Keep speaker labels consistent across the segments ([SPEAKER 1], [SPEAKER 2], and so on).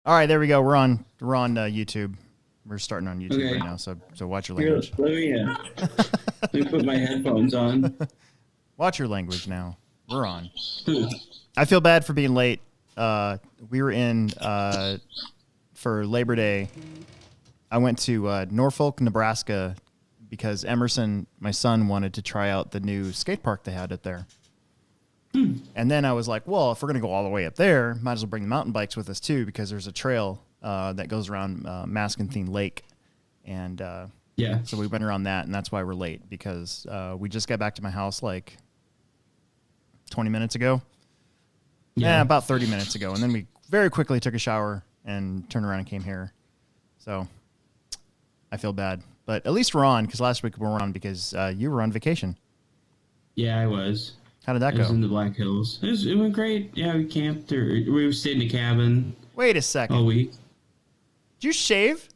[SPEAKER 1] All right, there we go. We're on YouTube. We're starting on YouTube right now, so watch your language.
[SPEAKER 2] Here, let me put my headphones on.
[SPEAKER 1] Watch your language now. We're on. I feel bad for being late. We were in for Labor Day. I went to Norfolk, Nebraska, because Emerson, my son, wanted to try out the new skate park they had up there. And then I was like, well, if we're going to go all the way up there, might as well bring the mountain bikes with us too, because there's a trail that goes around Mascantine Lake. And so we went around that, and that's why we're late, because we just got back to my house like 20 minutes ago. Yeah, about 30 minutes ago. And then we very quickly took a shower and turned around and came here. So I feel bad. But at least we're on, because last week we were on because you were on vacation.
[SPEAKER 2] Yeah, I was.
[SPEAKER 1] How did that go?
[SPEAKER 2] I was in the Black Hills. It went great. Yeah, we camped. We stayed in a cabin.
[SPEAKER 1] Wait a second.
[SPEAKER 2] All week.
[SPEAKER 1] Did you shave?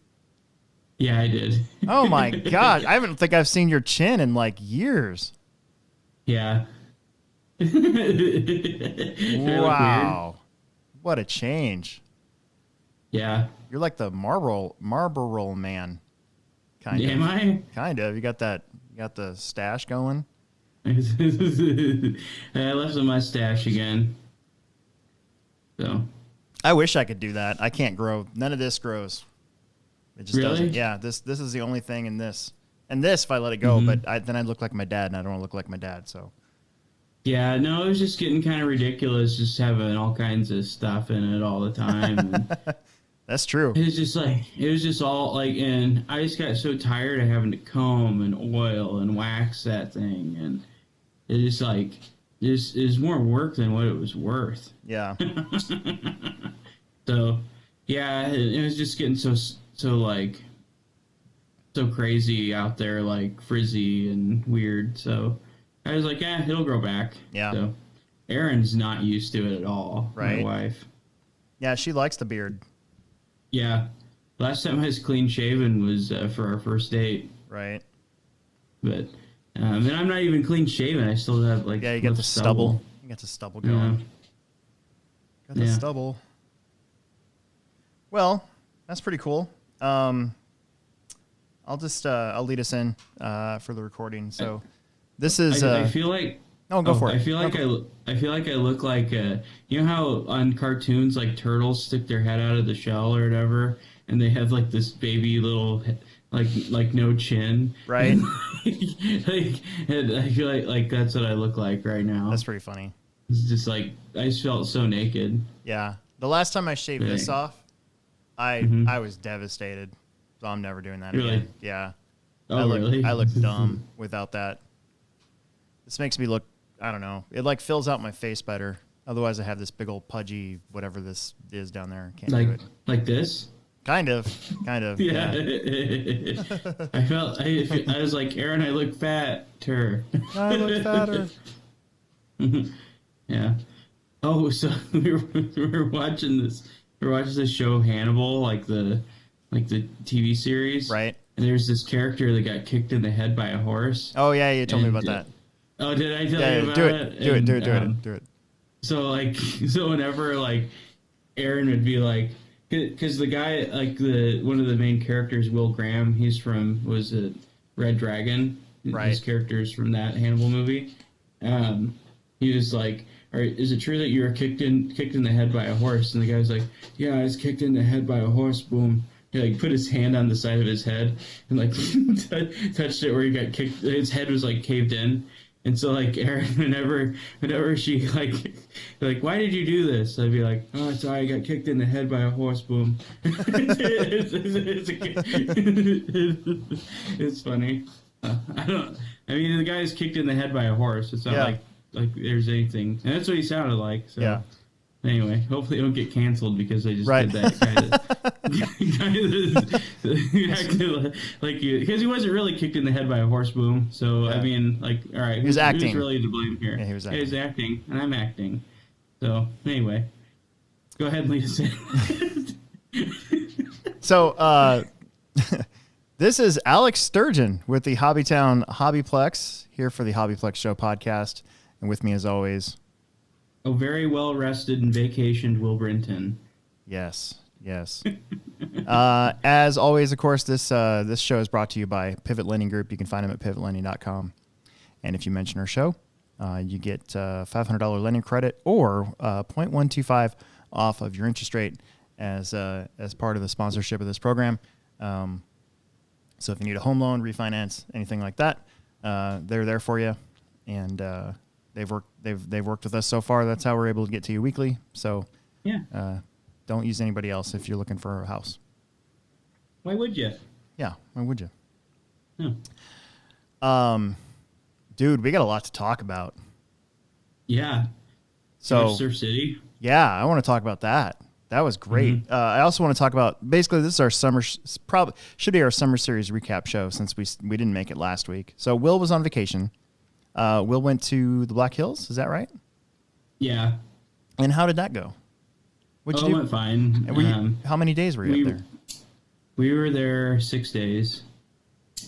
[SPEAKER 2] Yeah, I did.
[SPEAKER 1] Oh, my God. I don't think I've seen your chin in, like, years.
[SPEAKER 2] Yeah.
[SPEAKER 1] Wow. What a change.
[SPEAKER 2] Yeah.
[SPEAKER 1] You're like the Marlboro man. Kind of.
[SPEAKER 2] Am I?
[SPEAKER 1] Kind of. You got the stash going.
[SPEAKER 2] I left the mustache again. So.
[SPEAKER 1] I wish I could do that. I can't grow. None of this grows. It just doesn't. Yeah, this is the only thing in this. And this, if I let it go, but then I'd look like my dad, and I don't want to look like my dad, so.
[SPEAKER 2] Yeah, no, it was just getting kind of ridiculous, just having all kinds of stuff in it all the time. And
[SPEAKER 1] that's true.
[SPEAKER 2] It was just all like, and I just got so tired of having to comb and oil and wax that thing, and it just like, it was more work than what it was worth.
[SPEAKER 1] Yeah.
[SPEAKER 2] So, yeah, it was just getting so crazy out there, like frizzy and weird. So I was like, it'll grow back.
[SPEAKER 1] Yeah.
[SPEAKER 2] So Erin's not used to it at all.
[SPEAKER 1] Right.
[SPEAKER 2] My wife.
[SPEAKER 1] Yeah, she likes the beard.
[SPEAKER 2] Yeah. Last time I was clean shaven was for our first date.
[SPEAKER 1] Right.
[SPEAKER 2] But and I'm not even clean shaven. I still have like
[SPEAKER 1] you got the stubble. You got the stubble going.
[SPEAKER 2] Yeah.
[SPEAKER 1] Got the stubble. Well, that's pretty cool. I'll lead us in for the recording. So this is.
[SPEAKER 2] I feel like.
[SPEAKER 1] Oh, go for it.
[SPEAKER 2] I feel like I look like you know how on cartoons like turtles stick their head out of the shell or whatever, and they have like this baby little like no chin.
[SPEAKER 1] Right.
[SPEAKER 2] And I feel like that's what I look like right now.
[SPEAKER 1] That's pretty funny.
[SPEAKER 2] It's just like I just felt so naked.
[SPEAKER 1] Yeah. The last time I shaved this off, I was devastated. So I'm never doing that again. Yeah.
[SPEAKER 2] Oh, really?
[SPEAKER 1] I look dumb without that. This makes me look, I don't know. It like fills out my face better. Otherwise, I have this big old pudgy whatever this is down there. Can't do it.
[SPEAKER 2] Like this?
[SPEAKER 1] Kind of.
[SPEAKER 2] Yeah. I was like, Erin, I look fatter.
[SPEAKER 1] I look fatter.
[SPEAKER 2] Yeah. Oh, so we were watching this. We were watching this show Hannibal, like the TV series.
[SPEAKER 1] Right.
[SPEAKER 2] And there's this character that got kicked in the head by a horse.
[SPEAKER 1] Oh yeah, you told me about that.
[SPEAKER 2] Oh, did I tell you about it?
[SPEAKER 1] Do it.
[SPEAKER 2] So whenever like Erin would be like, because the guy like one of the main characters, Will Graham, was a Red Dragon.
[SPEAKER 1] Right.
[SPEAKER 2] His character's from that Hannibal movie. He was like, is it true that you were kicked in the head by a horse? And the guy was like, yeah, I was kicked in the head by a horse. Boom. He like put his hand on the side of his head and like touched it where he got kicked. His head was like caved in. And so like Erin, whenever she like, why did you do this? I'd be like, oh, sorry, I got kicked in the head by a horse. Boom. It's funny. I mean, the guy's kicked in the head by a horse. It's not like there's anything, and that's what he sounded like. So.
[SPEAKER 1] Yeah.
[SPEAKER 2] Anyway, hopefully it don't get canceled because I just did that because he wasn't really kicked in the head by a horse. Boom. So I mean, like, all right,
[SPEAKER 1] he was acting.
[SPEAKER 2] Who's really to blame here?
[SPEAKER 1] Yeah, he was acting.
[SPEAKER 2] He was acting, and I'm acting. So anyway, go ahead, Lisa.
[SPEAKER 1] So this is Alex Sturgeon with the Hobbytown HobbyPlex here for the HobbyPlex Show podcast, and with me as always.
[SPEAKER 2] Oh, very well rested and vacationed Will Brinton.
[SPEAKER 1] Yes. Yes. As always, of course, this show is brought to you by Pivot Lending Group. You can find them at pivotlending.com. And if you mention our show, you get $500 lending credit or 0.125 off of your interest rate as part of the sponsorship of this program. So if you need a home loan, refinance, anything like that, they're there for you. And they've worked with us so far. That's how we're able to get to you weekly. So
[SPEAKER 2] Yeah.
[SPEAKER 1] Don't use anybody else if you're looking for a house.
[SPEAKER 2] Why would you?
[SPEAKER 1] Yeah, why would you?
[SPEAKER 2] No.
[SPEAKER 1] Dude, we got a lot to talk about.
[SPEAKER 2] Yeah.
[SPEAKER 1] So
[SPEAKER 2] Surf City.
[SPEAKER 1] Yeah, I want to talk about that. That was great.
[SPEAKER 2] Mm-hmm.
[SPEAKER 1] I also want to talk about, basically, this is our summer, probably should be our summer series recap show since we didn't make it last week. So Will was on vacation. Will went to the Black Hills. Is that right?
[SPEAKER 2] Yeah.
[SPEAKER 1] And how did that go? What'd you do?
[SPEAKER 2] It went fine.
[SPEAKER 1] And how many days were you up there?
[SPEAKER 2] We were there 6 days,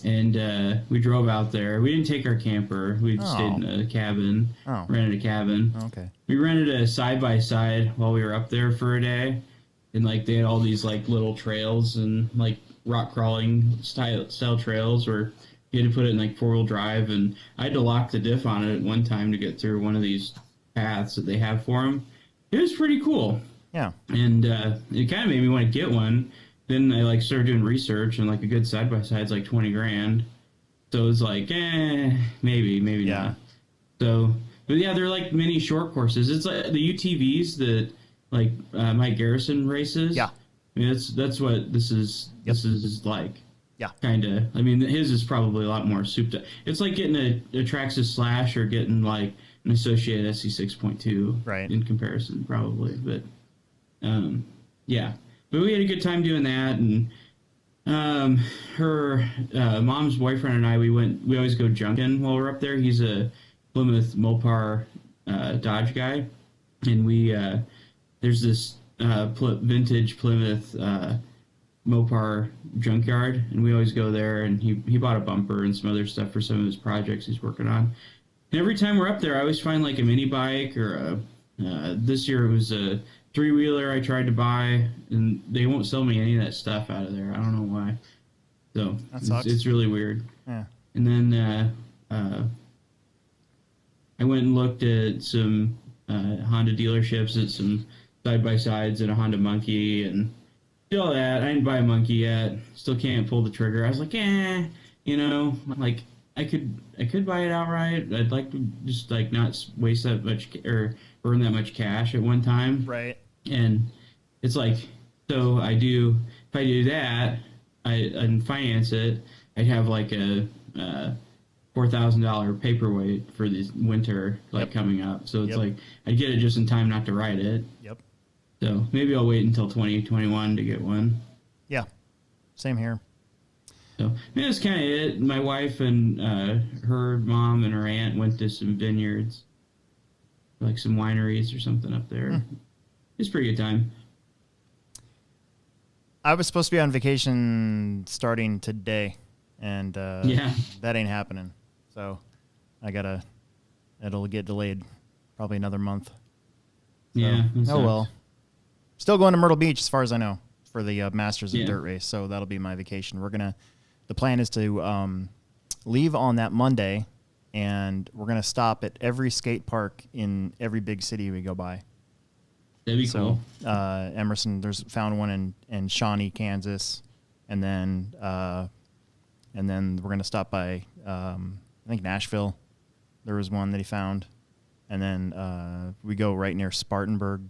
[SPEAKER 2] and we drove out there. We didn't take our camper. We stayed in a cabin, rented a cabin.
[SPEAKER 1] Okay.
[SPEAKER 2] We rented a side-by-side while we were up there for a day, and like they had all these like little trails and like rock crawling style trails where you had to put it in like four-wheel drive, and I had to lock the diff on it at one time to get through one of these paths that they have for them. It was pretty cool.
[SPEAKER 1] Yeah.
[SPEAKER 2] And it kind of made me want to get one. Then I like started doing research, and like a good side-by-side's like $20,000. So it was like, maybe not. So, but yeah, they're like mini short courses. It's like the UTVs that like Mike Garrison races.
[SPEAKER 1] Yeah.
[SPEAKER 2] I mean, that's what this is.
[SPEAKER 1] Yep.
[SPEAKER 2] This is like.
[SPEAKER 1] Yeah.
[SPEAKER 2] Kind of. I mean, his is probably a lot more souped up. It's like getting a Traxxas Slash or getting like an Associated SC 6.2.
[SPEAKER 1] Right.
[SPEAKER 2] In comparison, probably. But, yeah. But we had a good time doing that, and her mom's boyfriend and I, we always go junking while we're up there. He's a Plymouth Mopar Dodge guy, and there's this vintage Plymouth Mopar junkyard, and we always go there, and he bought a bumper and some other stuff for some of his projects he's working on. And every time we're up there, I always find like a mini bike or this year it was a three-wheeler I tried to buy, and they won't sell me any of that stuff out of there. I don't know why. So it's really weird.
[SPEAKER 1] Yeah.
[SPEAKER 2] And then I went and looked at some Honda dealerships at some side-by-sides and a Honda Monkey and did all that. I didn't buy a Monkey yet. Still can't pull the trigger. I was like, like I could buy it outright. I'd like to just like not waste that much or burn that much cash at one time.
[SPEAKER 1] Right.
[SPEAKER 2] And it's like, so if I do that, and finance it, I'd have like a $4,000 paperweight for this winter, like coming up. So it's like, I'd get it just in time not to ride it.
[SPEAKER 1] Yep.
[SPEAKER 2] So maybe I'll wait until 2021 to get one.
[SPEAKER 1] Yeah. Same here.
[SPEAKER 2] So that's kind of it. My wife and her mom and her aunt went to some vineyards, like some wineries or something up there. It's a pretty good time.
[SPEAKER 1] I was supposed to be on vacation starting today, and that ain't happening. So it'll get delayed probably another month. So,
[SPEAKER 2] yeah.
[SPEAKER 1] Well. Still going to Myrtle Beach as far as I know for the Masters of Dirt Race. So that'll be my vacation. The plan is to leave on that Monday, and we're going to stop at every skate park in every big city we go by.
[SPEAKER 2] That'd be cool.
[SPEAKER 1] Emerson, found one in Shawnee, Kansas, and then we're going to stop by I think Nashville. There was one that he found, and then we go right near Spartanburg.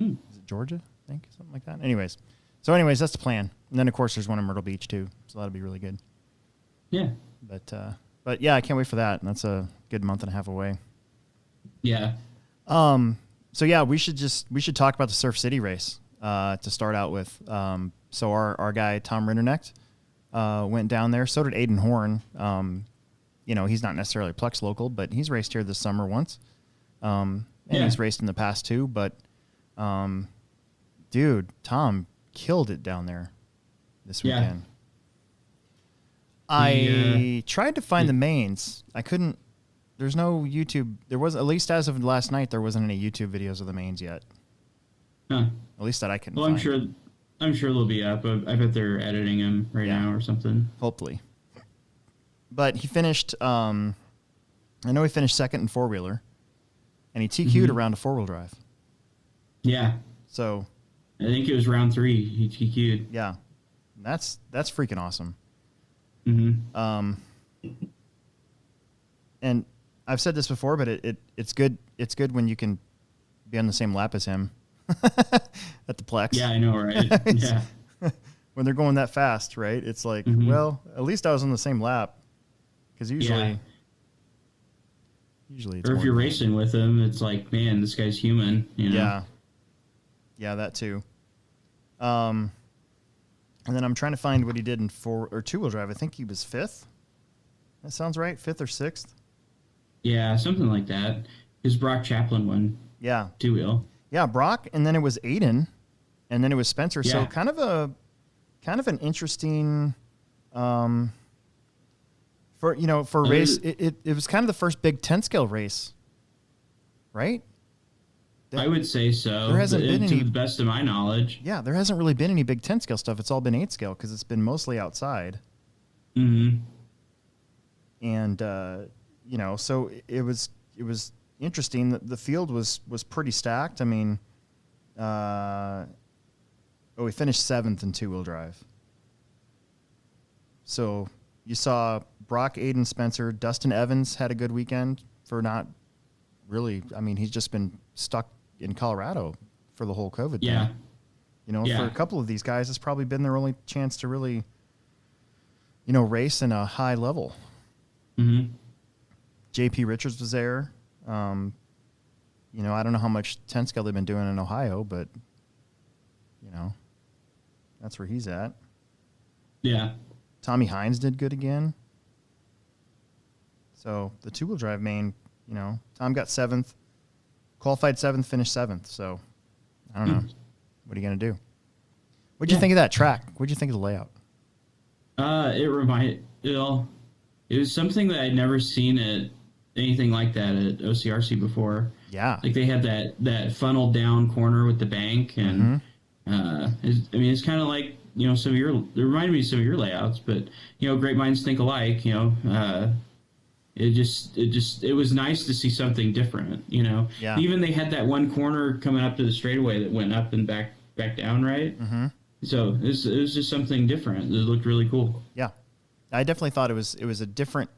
[SPEAKER 1] Is it Georgia? I think something like that. Anyways, that's the plan. And then of course there's one in Myrtle Beach too, so that'll be really good.
[SPEAKER 2] Yeah.
[SPEAKER 1] But yeah, I can't wait for that. That's a good month and a half away.
[SPEAKER 2] Yeah.
[SPEAKER 1] So yeah, we should talk about the Surf City race to start out with. So our guy Tom Rinderknecht went down there. So did Aiden Horn. He's not necessarily a Plex local, but he's raced here this summer once. And he's raced in the past too. But dude, Tom killed it down there this weekend. I tried to find the mains. I couldn't. There's no YouTube. There was, at least as of last night, there wasn't any YouTube videos of the mains yet.
[SPEAKER 2] Huh.
[SPEAKER 1] At least that I couldn't
[SPEAKER 2] Well,
[SPEAKER 1] find.
[SPEAKER 2] I'm sure they'll be up. I bet they're editing them right
[SPEAKER 1] Yeah.
[SPEAKER 2] now or something.
[SPEAKER 1] Hopefully. But he finished. I know he finished second in 4-wheeler, and he TQ'd around a 4-wheel drive.
[SPEAKER 2] Yeah.
[SPEAKER 1] So.
[SPEAKER 2] I think it was round 3. He TQ'd.
[SPEAKER 1] Yeah, that's freaking awesome.
[SPEAKER 2] Mm-hmm.
[SPEAKER 1] And I've said this before, but it's good. It's good when you can be on the same lap as him at the Plex.
[SPEAKER 2] Yeah, I know, right? Yeah.
[SPEAKER 1] When they're going that fast, right? It's like, well, at least I was on the same lap, because usually it's
[SPEAKER 2] or if
[SPEAKER 1] more
[SPEAKER 2] you're
[SPEAKER 1] than that.
[SPEAKER 2] racing with him, it's like, man, this guy's human. You know?
[SPEAKER 1] Yeah, that too. And then I'm trying to find what he did in 4 or 2-wheel drive. I think he was 5th. That sounds right, 5th or 6th.
[SPEAKER 2] Yeah, something like that. His Brock Chaplin one.
[SPEAKER 1] Yeah.
[SPEAKER 2] 2-wheel.
[SPEAKER 1] Yeah, Brock, and then it was Aiden, and then it was Spencer.
[SPEAKER 2] Yeah.
[SPEAKER 1] So kind of an interesting, for race. It was kind of the first big 10 scale race, right?
[SPEAKER 2] I would say so.
[SPEAKER 1] There hasn't been
[SPEAKER 2] to
[SPEAKER 1] any,
[SPEAKER 2] the best of my knowledge.
[SPEAKER 1] Yeah, there hasn't really been any big 10 scale stuff. It's all been 8 scale because it's been mostly outside.
[SPEAKER 2] Mm-hmm.
[SPEAKER 1] And so it was interesting that the field was pretty stacked. I mean, we finished 7th in 2-wheel drive. So you saw Brock, Aiden, Spencer, Dustin Evans had a good weekend for not really. I mean, he's just been stuck in Colorado for the whole COVID
[SPEAKER 2] Yeah.
[SPEAKER 1] thing. For a couple of these guys, it's probably been their only chance to really, race in a high level.
[SPEAKER 2] Mm-hmm.
[SPEAKER 1] JP Richards was there. I don't know how much 10 scale they've been doing in Ohio, but, that's where he's at.
[SPEAKER 2] Yeah.
[SPEAKER 1] Tommy Hines did good again. So the 2-wheel drive main, Tom got 7th, qualified 7th, finished 7th. So I don't know. What are you going to do? What did you think of that track? What did you think of the layout?
[SPEAKER 2] It was something that I'd never seen at anything like that at OCRC before.
[SPEAKER 1] Yeah.
[SPEAKER 2] Like they had that funneled down corner with the bank, and it's kind of like some of your. It reminded me of some of your layouts, but great minds think alike. It was nice to see something different.
[SPEAKER 1] Yeah.
[SPEAKER 2] Even they had that one corner coming up to the straightaway that went up and back down, right? Mm-hmm. So it was just something different. It looked really cool.
[SPEAKER 1] Yeah, I definitely thought it was different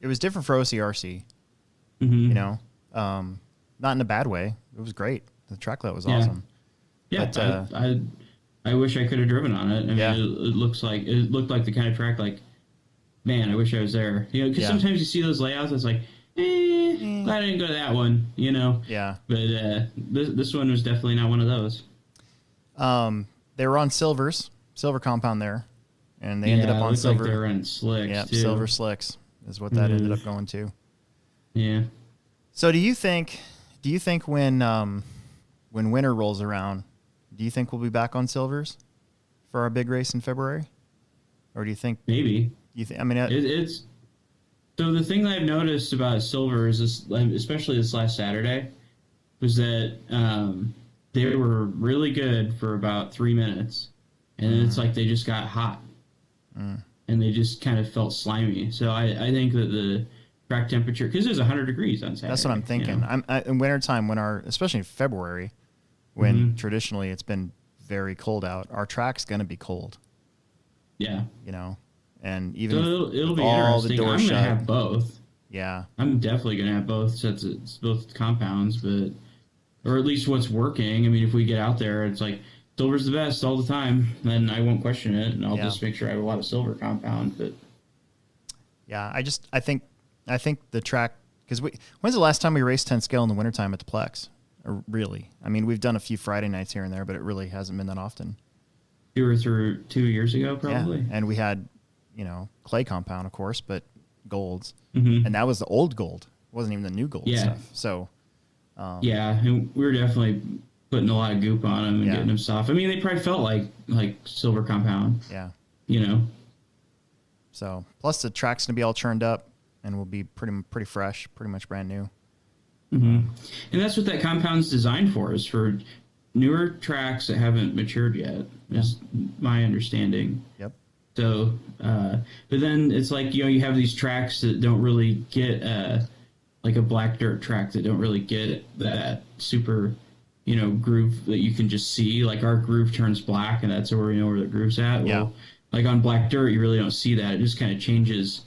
[SPEAKER 1] for OCRC.
[SPEAKER 2] Mm-hmm.
[SPEAKER 1] Not in a bad way. It was great. The track layout was awesome.
[SPEAKER 2] Yeah,
[SPEAKER 1] but,
[SPEAKER 2] I wish I could have driven on it. I mean, it looked like the kind of track like, man, I wish I was there. Because sometimes you see those layouts, it's like, glad I didn't go to that one.
[SPEAKER 1] Yeah.
[SPEAKER 2] But this one was definitely not one of those.
[SPEAKER 1] They were on silver compound there, and they ended up on silver.
[SPEAKER 2] Like they were on slicks.
[SPEAKER 1] Yeah,
[SPEAKER 2] too.
[SPEAKER 1] silver slicks is what that ended up going to.
[SPEAKER 2] Yeah.
[SPEAKER 1] So do you think when winter rolls around, do you think we'll be back on silvers for our big race in February, or do you think
[SPEAKER 2] maybe?
[SPEAKER 1] It's
[SPEAKER 2] so the thing that I've noticed about silver is this, especially this last Saturday, was that they were really good for about 3 minutes, and then it's like they just got hot, and they just kind of felt slimy. So I think that the track temperature, because it was 100 degrees on Saturday.
[SPEAKER 1] That's what I'm thinking. In wintertime, especially in February, when traditionally it's been very cold out, our track's going to be cold.
[SPEAKER 2] Yeah.
[SPEAKER 1] And even
[SPEAKER 2] so it'll be
[SPEAKER 1] all the
[SPEAKER 2] interesting.
[SPEAKER 1] doors
[SPEAKER 2] I'm
[SPEAKER 1] shut.
[SPEAKER 2] going to have both.
[SPEAKER 1] Yeah.
[SPEAKER 2] I'm definitely going to have both sets of both compounds, or at least what's working. I mean, if we get out there, it's like silver's the best all the time, then I won't question it, and I'll just make sure I have a lot of silver compound. But
[SPEAKER 1] yeah, I think the track, because when's the last time we raced 10 scale in the wintertime at the Plex? Or really? I mean, we've done a few Friday nights here and there, but it really hasn't been that often.
[SPEAKER 2] 2 or 2 years ago, probably.
[SPEAKER 1] Yeah. And we had, clay compound, of course, but golds.
[SPEAKER 2] Mm-hmm.
[SPEAKER 1] And that was the old gold. It wasn't even the new gold stuff. So,
[SPEAKER 2] and we were definitely putting a lot of goop on them and getting them soft. I mean, they probably felt like silver compound.
[SPEAKER 1] Yeah. So, plus the track's going to be all churned up and will be pretty fresh, pretty much brand new.
[SPEAKER 2] Mm-hmm. And that's what that compound's designed for, is for newer tracks that haven't matured yet. Is my understanding.
[SPEAKER 1] Yep.
[SPEAKER 2] So, but then it's like, you have these tracks that don't really get, like a black dirt track that don't really get that super, groove that you can just see. Like our groove turns black, and that's where we know where the groove's at.
[SPEAKER 1] Yeah.
[SPEAKER 2] Well, like on black dirt, you really don't see that. It just kind of changes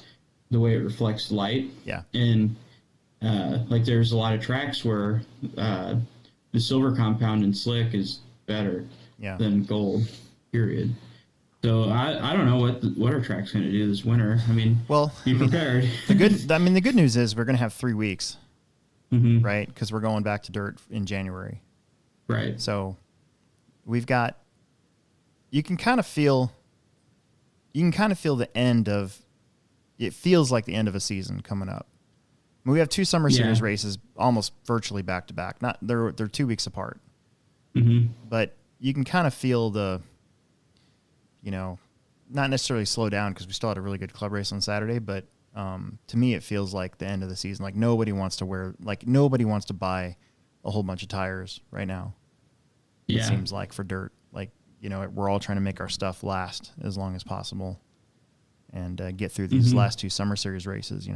[SPEAKER 2] the way it reflects light.
[SPEAKER 1] Yeah.
[SPEAKER 2] And like there's a lot of tracks where the silver compound in slick is better than gold, period. So I don't know what our track's going to do this winter. I mean, be prepared.
[SPEAKER 1] The good news is we're going to have 3 weeks, right? Because we're going back to dirt in January,
[SPEAKER 2] right?
[SPEAKER 1] So we've got. You can kind of feel the end of. It feels like the end of a season coming up. We have 2 summer series races almost virtually back to back. Not they're 2 weeks apart, but you can kind of feel the. Not necessarily slow down because we still had a really good club race on Saturday, but to me it feels like the end of the season. Like nobody wants to buy a whole bunch of tires right now. Yeah. It seems like for dirt, like, we're all trying to make our stuff last as long as possible and get through these last 2 summer series races,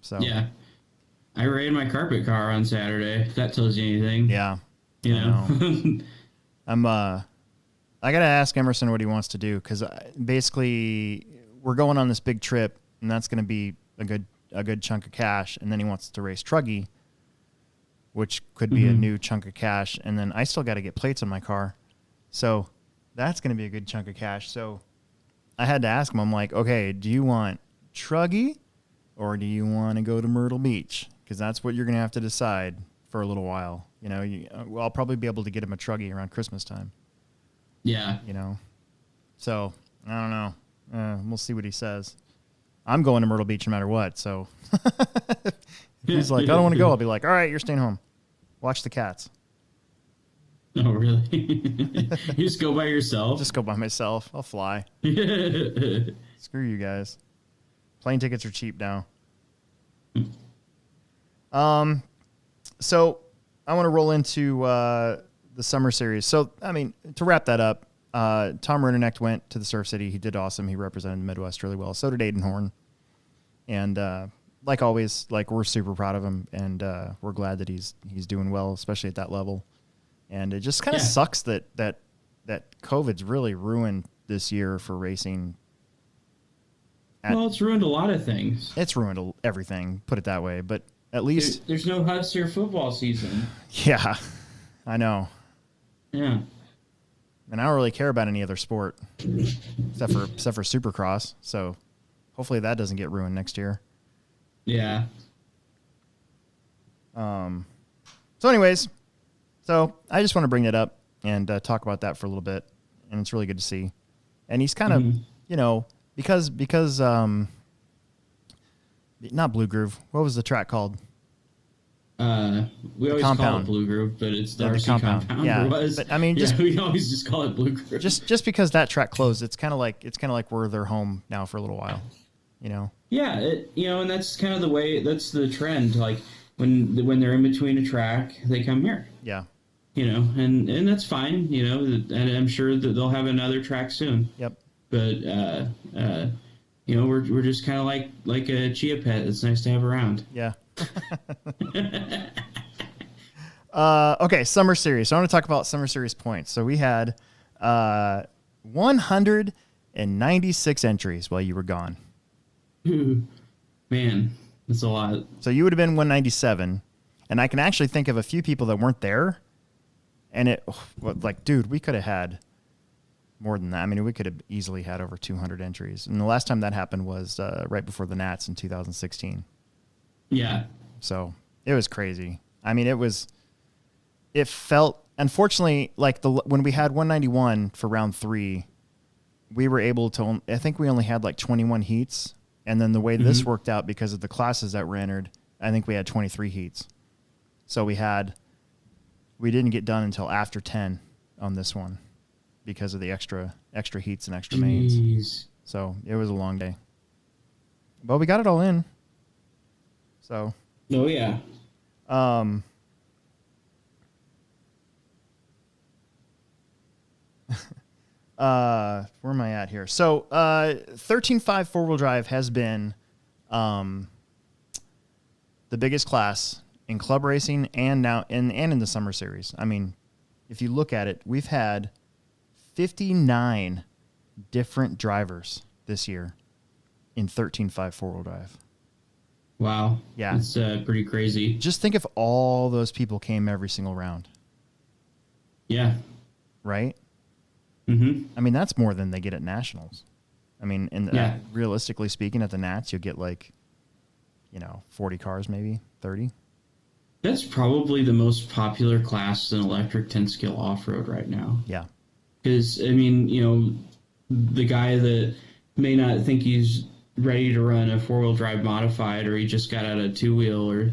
[SPEAKER 1] So
[SPEAKER 2] yeah, I ran my carpet car on Saturday. If that tells you anything.
[SPEAKER 1] Yeah, I got to ask Emerson what he wants to do because basically we're going on this big trip, and that's going to be a good chunk of cash. And then he wants to race Truggy, which could be a new chunk of cash. And then I still got to get plates on my car. So that's going to be a good chunk of cash. So I had to ask him, I'm like, okay, do you want Truggy or do you want to go to Myrtle Beach? Because that's what you're going to have to decide for a little while. I'll probably be able to get him a Truggy around Christmas time.
[SPEAKER 2] Yeah.
[SPEAKER 1] So I don't know. We'll see what he says. I'm going to Myrtle Beach no matter what. So if he's like, I don't want to go, I'll be like, all right, you're staying home. Watch the cats.
[SPEAKER 2] Oh, really? You just go by yourself?
[SPEAKER 1] Just go by myself. I'll fly. Screw you guys. Plane tickets are cheap now. So I want to roll into the summer series. So, to wrap that up, Tom Rennernecht went to the Surf City. He did awesome. He represented the Midwest really well. So did Aiden Horn. And like always, we're super proud of him, and we're glad that he's doing well, especially at that level. And it just kind of sucks that COVID's really ruined this year for racing.
[SPEAKER 2] Well, it's ruined a lot of things.
[SPEAKER 1] It's ruined everything, put it that way. But at least
[SPEAKER 2] there's no Husker football season.
[SPEAKER 1] Yeah, I know.
[SPEAKER 2] Yeah.
[SPEAKER 1] And I don't really care about any other sport except for Supercross. So hopefully that doesn't get ruined next year.
[SPEAKER 2] Yeah.
[SPEAKER 1] So anyways, I just want to bring that up and talk about that for a little bit. And it's really good to see. And he's kind of, because not Blue Groove. What was the track called?
[SPEAKER 2] We always call it Blue Groove, but it's the RC compound.
[SPEAKER 1] Yeah,
[SPEAKER 2] but we always just call it Blue Groove.
[SPEAKER 1] Just because that track closed, it's kind of like we're their home now for a little while,
[SPEAKER 2] Yeah, and that's kind of the way. That's the trend. Like when they're in between a track, they come here.
[SPEAKER 1] Yeah.
[SPEAKER 2] And that's fine. And I'm sure that they'll have another track soon.
[SPEAKER 1] Yep.
[SPEAKER 2] But we're just kind of like a chia pet. It's nice to have around.
[SPEAKER 1] Yeah. Okay, Summer Series. So I want to talk about Summer Series points. So we had 196 entries while you were gone.
[SPEAKER 2] Man, that's a lot.
[SPEAKER 1] So you would have been 197, and I can actually think of a few people that weren't there. And dude, we could have had more than that. We could have easily had over 200 entries. And the last time that happened was right before the Nats in 2016.
[SPEAKER 2] Yeah.
[SPEAKER 1] So it was crazy. It felt, unfortunately, when we had 191 for round 3, we were able to, I think we only had 21 heats. And then the way this worked out because of the classes that were entered, I think we had 23 heats. So we didn't get done until after 10 on this one because of the extra heats and extra mains. So it was a long day. But we got it all in. So.
[SPEAKER 2] Oh, yeah.
[SPEAKER 1] Where am I at here? So 13.5 four-wheel drive has been the biggest class in club racing and now in the summer series. I mean, if you look at it, we've had 59 different drivers this year in 13.5 four-wheel drive.
[SPEAKER 2] Wow.
[SPEAKER 1] Yeah.
[SPEAKER 2] It's pretty crazy.
[SPEAKER 1] Just think if all those people came every single round.
[SPEAKER 2] Yeah.
[SPEAKER 1] Right?
[SPEAKER 2] Mm-hmm.
[SPEAKER 1] I mean, that's more than they get at nationals. I mean, realistically speaking, at the Nats, you'll get 40 cars, maybe 30.
[SPEAKER 2] That's probably the most popular class in electric 10-scale off-road right now.
[SPEAKER 1] Yeah.
[SPEAKER 2] Because, I mean, the guy that may not think he's ready to run a four-wheel drive modified, or he just got out of two-wheel, or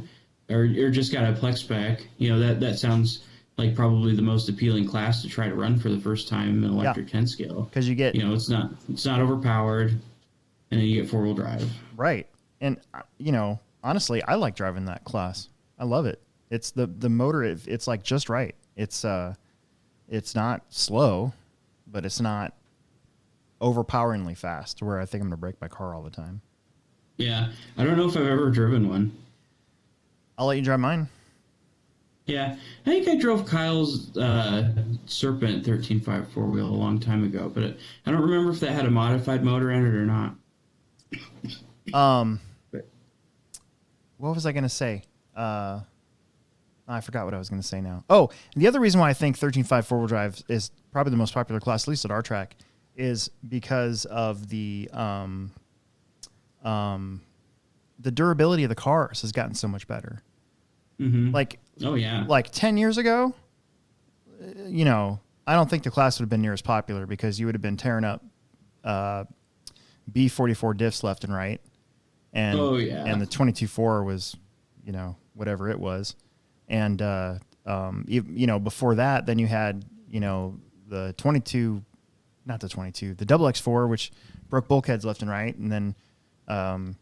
[SPEAKER 2] just got a Plex spec, that sounds like probably the most appealing class to try to run for the first time in electric 10 scale.
[SPEAKER 1] Because you get,
[SPEAKER 2] it's not overpowered, and then you get four-wheel drive.
[SPEAKER 1] Right. And, honestly, I like driving that class. I love it. It's the motor. It's like just right. It's not slow, but it's not overpoweringly fast to where I think I'm going to break my car all the time.
[SPEAKER 2] Yeah. I don't know if I've ever driven one.
[SPEAKER 1] I'll let you drive mine.
[SPEAKER 2] Yeah. I think I drove Kyle's Serpent 13.5 four-wheel a long time ago, but I don't remember if that had a modified motor in it or not.
[SPEAKER 1] What was I going to say? I forgot what I was going to say now. Oh, the other reason why I think 13.5 four-wheel drive is probably the most popular class, at least at our track, is because of the durability of the cars has gotten so much better.
[SPEAKER 2] Mm-hmm. Oh yeah.
[SPEAKER 1] 10 years ago, I don't think the class would have been near as popular because you would have been tearing up B44 diffs left and right. And, and the 22.4 was, whatever it was. And, before that, then you had, the 22, not the 22, the double X4, which broke bulkheads left and right. And then, and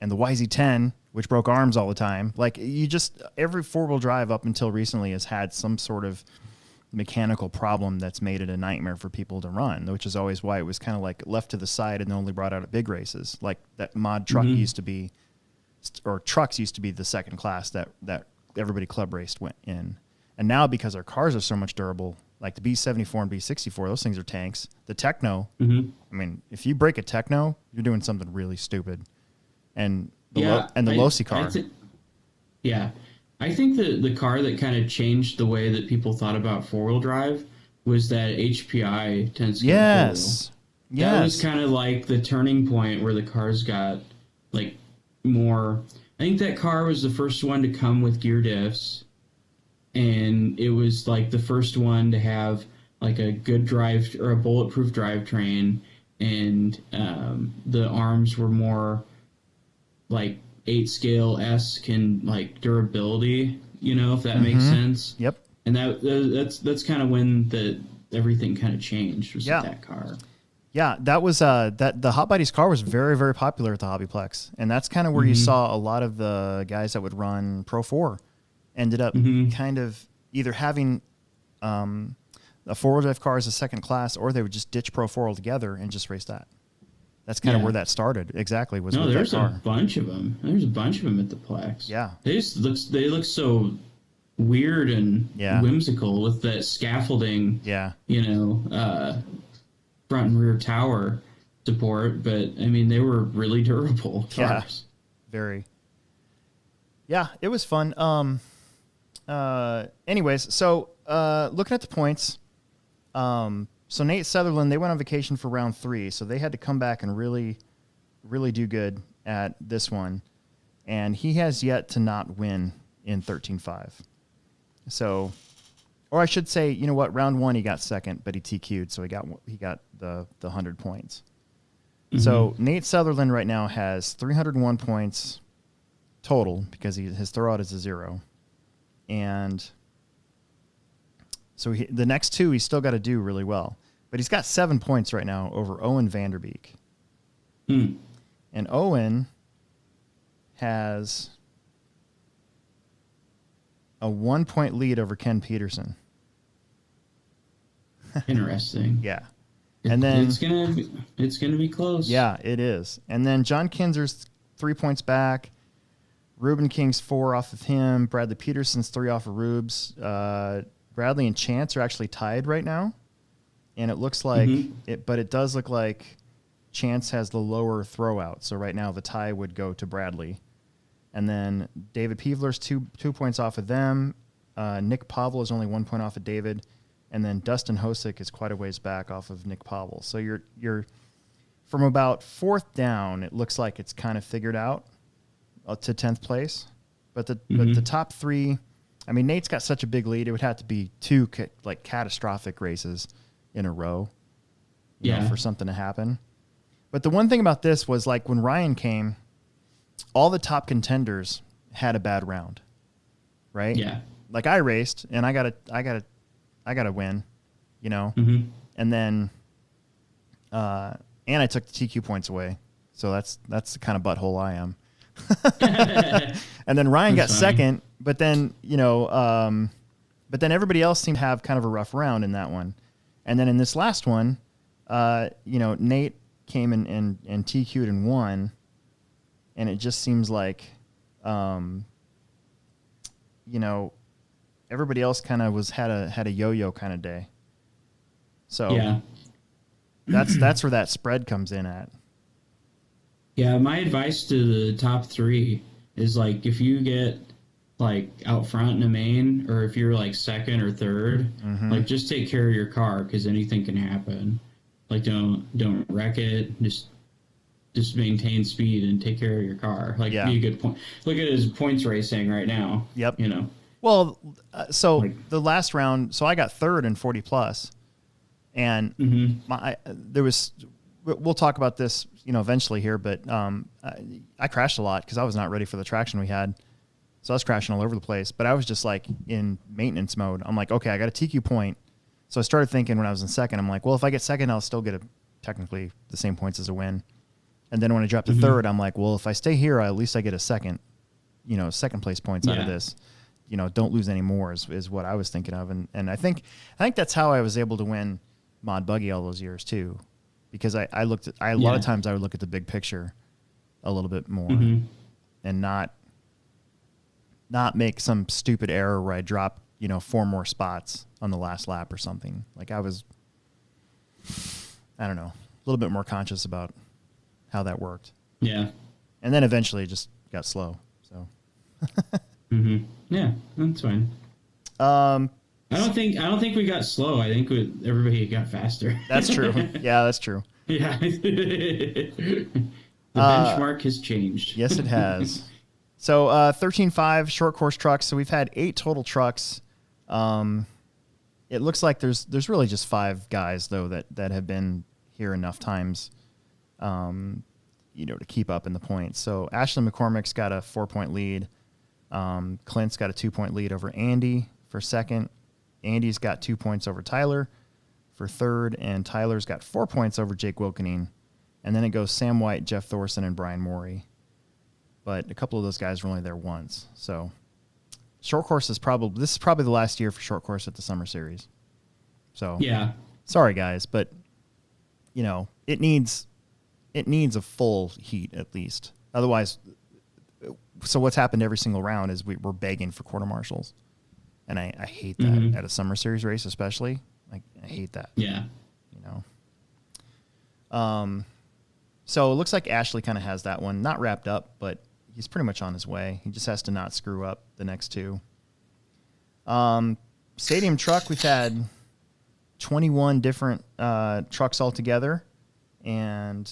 [SPEAKER 1] the YZ10, which broke arms all the time. Every four-wheel drive up until recently has had some sort of mechanical problem that's made it a nightmare for people to run, which is always why it was kind of left to the side and only brought out at big races. Like that mod truck used to be, or trucks used to be the second class that everybody club raced went in. And now because our cars are so much durable, like the B74 and B64, those things are tanks. The Techno, I mean, if you break a Techno, you're doing something really stupid. And the Losi car.
[SPEAKER 2] I think the car that kind of changed the way that people thought about four-wheel drive was that HPI 10-scale
[SPEAKER 1] Yes.
[SPEAKER 2] Yes. That was kind of like the turning point where the cars got more. I think that car was the first one to come with gear diffs, and it was the first one to have a good drive or a bulletproof drivetrain, and the arms were more 8-scale-esque in durability, if that makes sense.
[SPEAKER 1] Yep.
[SPEAKER 2] And that's kind of when everything kind of changed with that car.
[SPEAKER 1] Yeah, that was that the Hot Buddies car was very, very popular at the HobbyPlex, and that's kind of where you saw a lot of the guys that would run Pro 4 ended up kind of either having a four-wheel drive car as a second class, or they would just ditch Pro 4 altogether and just race that. That's kind of where that started. Exactly.
[SPEAKER 2] There's a bunch of them. There's a bunch of them at the Plex.
[SPEAKER 1] Yeah.
[SPEAKER 2] They look so weird and whimsical with that scaffolding.
[SPEAKER 1] Yeah.
[SPEAKER 2] Front and rear tower support, but I mean they were really durable cars.
[SPEAKER 1] Yeah. Very. Yeah, it was fun. Anyways, so looking at the points, so Nate Sutherland, they went on vacation for round 3, so they had to come back and really, really do good at this one, and he has yet to not win in 13.5. So, or I should say, you know what? Round 1 he got second, but he TQ'd, so he got the 100 points. So Nate Sutherland right now has 301 points total because his throwout is a 0, and so the next 2 he's still got to do really well. But he's got 7 points right now over Owen Vanderbeek. And Owen has a 1-point lead over Ken Peterson.
[SPEAKER 2] Interesting.
[SPEAKER 1] Yeah. And then
[SPEAKER 2] it's gonna be close.
[SPEAKER 1] Yeah, it is. And then John Kinzer's 3 points back. Ruben King's 4 off of him. Bradley Peterson's 3 off of Rubes. Bradley and Chance are actually tied right now. And it looks like but it does look like Chance has the lower throw out. So right now the tie would go to Bradley. And then David Peevler's 2 points off of them. Nick Pavel is only 1 point off of David. And then Dustin Hosick is quite a ways back off of Nick Pavel. So you're from about 4th down, it looks like it's kind of figured out to 10th place. But the top 3, I mean, Nate's got such a big lead. It would have to be 2 catastrophic races in a row, you know, for something to happen. But the one thing about this was, like, when Ryan came, all the top contenders had a bad round, right?
[SPEAKER 2] Yeah.
[SPEAKER 1] Like, I raced and I got to win, you know? And then, and I took the TQ points away. So that's the kind of butthole I am. And then Ryan got second, but then, you know, but then everybody else seemed to have kind of a rough round in that one. And then in this last one, you know, Nate came and TQ'd and won. And it just seems like, you know, everybody else kind of had a yo-yo kind of day. So
[SPEAKER 2] yeah,
[SPEAKER 1] that's where that spread comes in at.
[SPEAKER 2] Yeah, my advice to the top 3 is, like, if you get, like, out front in a main, or if you're, like, 2nd or 3rd, like, just take care of your car, because anything can happen. Like, don't wreck it. Just maintain speed and take care of your car. Like, be a good point. Look at his points racing right now.
[SPEAKER 1] Yep.
[SPEAKER 2] You know.
[SPEAKER 1] Well, so the last round, so I got 3rd in 40 plus, and there was. We'll talk about this, you know, eventually here, but I crashed a lot because I was not ready for the traction we had, so I was crashing all over the place. But I was just like in maintenance mode. I'm like, okay, I got a TQ point, so I started thinking when I was in 2nd, I'm like, well, if I get 2nd, I'll still get technically the same points as a win. And then when I dropped to 3rd, I'm like, well, if I stay here, at least I get a 2nd, you know, 2nd place points out of this. You know, don't lose any more is what I was thinking of. And I think that's how I was able to win Mod Buggy all those years too. Because a lot of times I would look at the big picture a little bit more and not make some stupid error where I drop, you know, 4 more spots on the last lap or something. Like, I was, I don't know, a little bit more conscious about how that worked.
[SPEAKER 2] Yeah.
[SPEAKER 1] And then eventually it just got slow. So.
[SPEAKER 2] Yeah, that's fine. I don't think we got slow. I think everybody got faster.
[SPEAKER 1] That's true. Yeah, that's true.
[SPEAKER 2] Yeah. The benchmark has changed.
[SPEAKER 1] Yes, it has. So 13.5 short course trucks. So we've had 8 total trucks. It looks like there's really just 5 guys though that have been here enough times, you know, to keep up in the points. So Ashley McCormick's got a 4-point lead. Clint's got a 2-point lead over Andy for 2nd. Andy's got 2 points over Tyler for 3rd, and Tyler's got 4 points over Jake Wilkening. And then it goes Sam White, Jeff Thorson, and Brian Morey. But a couple of those guys were only there once. So short course is probably the last year for short course at the Summer Series. So
[SPEAKER 2] yeah,
[SPEAKER 1] sorry guys, but you know, it needs a full heat at least. Otherwise, so what's happened every single round is we're begging for quarter marshals. And I hate that at a Summer Series race, especially. Like, I hate that.
[SPEAKER 2] Yeah.
[SPEAKER 1] You know. So it looks like Ashley kind of has that one not wrapped up, but he's pretty much on his way. He just has to not screw up the next 2. Stadium truck, we've had 21 different trucks altogether, and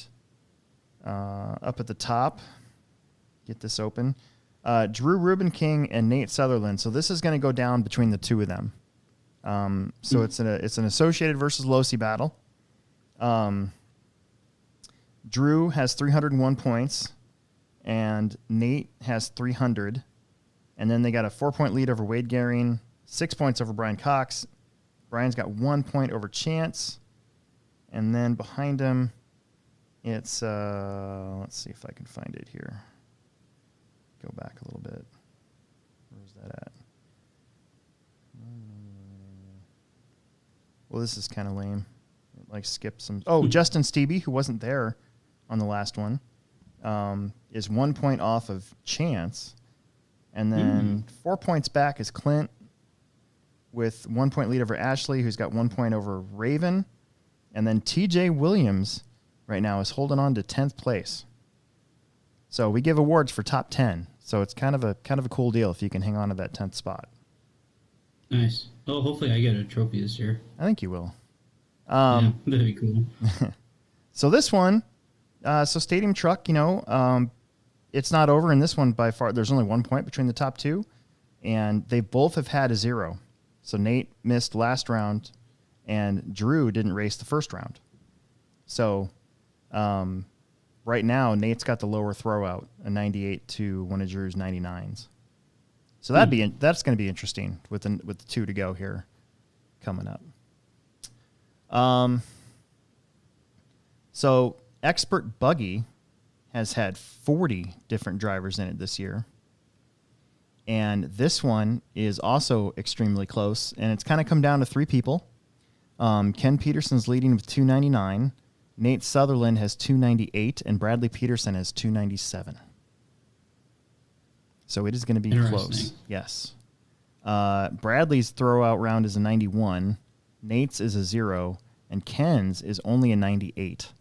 [SPEAKER 1] up at the top, get this open. Drew Ruben King and Nate Sutherland. So this is going to go down between the 2 of them. So it's an Associated versus Losi battle. Drew has 301 points, and Nate has 300. And then they got a 4-point lead over Wade Gehring, 6 points over Brian Cox. Brian's got 1 point over Chance. And then behind him, it's, let's see if I can find it here. Go back a little bit. Where's that at? Well, this is kind of lame. It, like skip some. Oh, Justin Stevie, who wasn't there on the last one, is 1 point off of Chance. And then 4 points back is Clint with 1 point lead over Ashley, who's got 1 point over Raven. And then TJ Williams right now is holding on to 10th place. So we give awards for top 10. So it's kind of a cool deal if you can hang on to that 10th spot.
[SPEAKER 2] Nice. Oh, hopefully I get a trophy this year.
[SPEAKER 1] I think you will.
[SPEAKER 2] Yeah, that'd be cool.
[SPEAKER 1] So this one, so Stadium Truck, it's not over in this one by far. There's only 1 point between the top two, and they both have had a 0. So Nate missed last round, and Drew didn't race the first round. So right now, Nate's got the lower throwout, a 98 to one of Drew's 99s. So that's going to be interesting with the 2 to go here coming up. So Expert Buggy has had 40 different drivers in it this year. And this one is also extremely close, and it's kind of come down to 3 people. Ken Peterson's leading with 299. Nate Sutherland has 298, and Bradley Peterson has 297. So it is going to be close. Yes. Bradley's throwout round is a 91. Nate's is a 0, and Ken's is only a 98.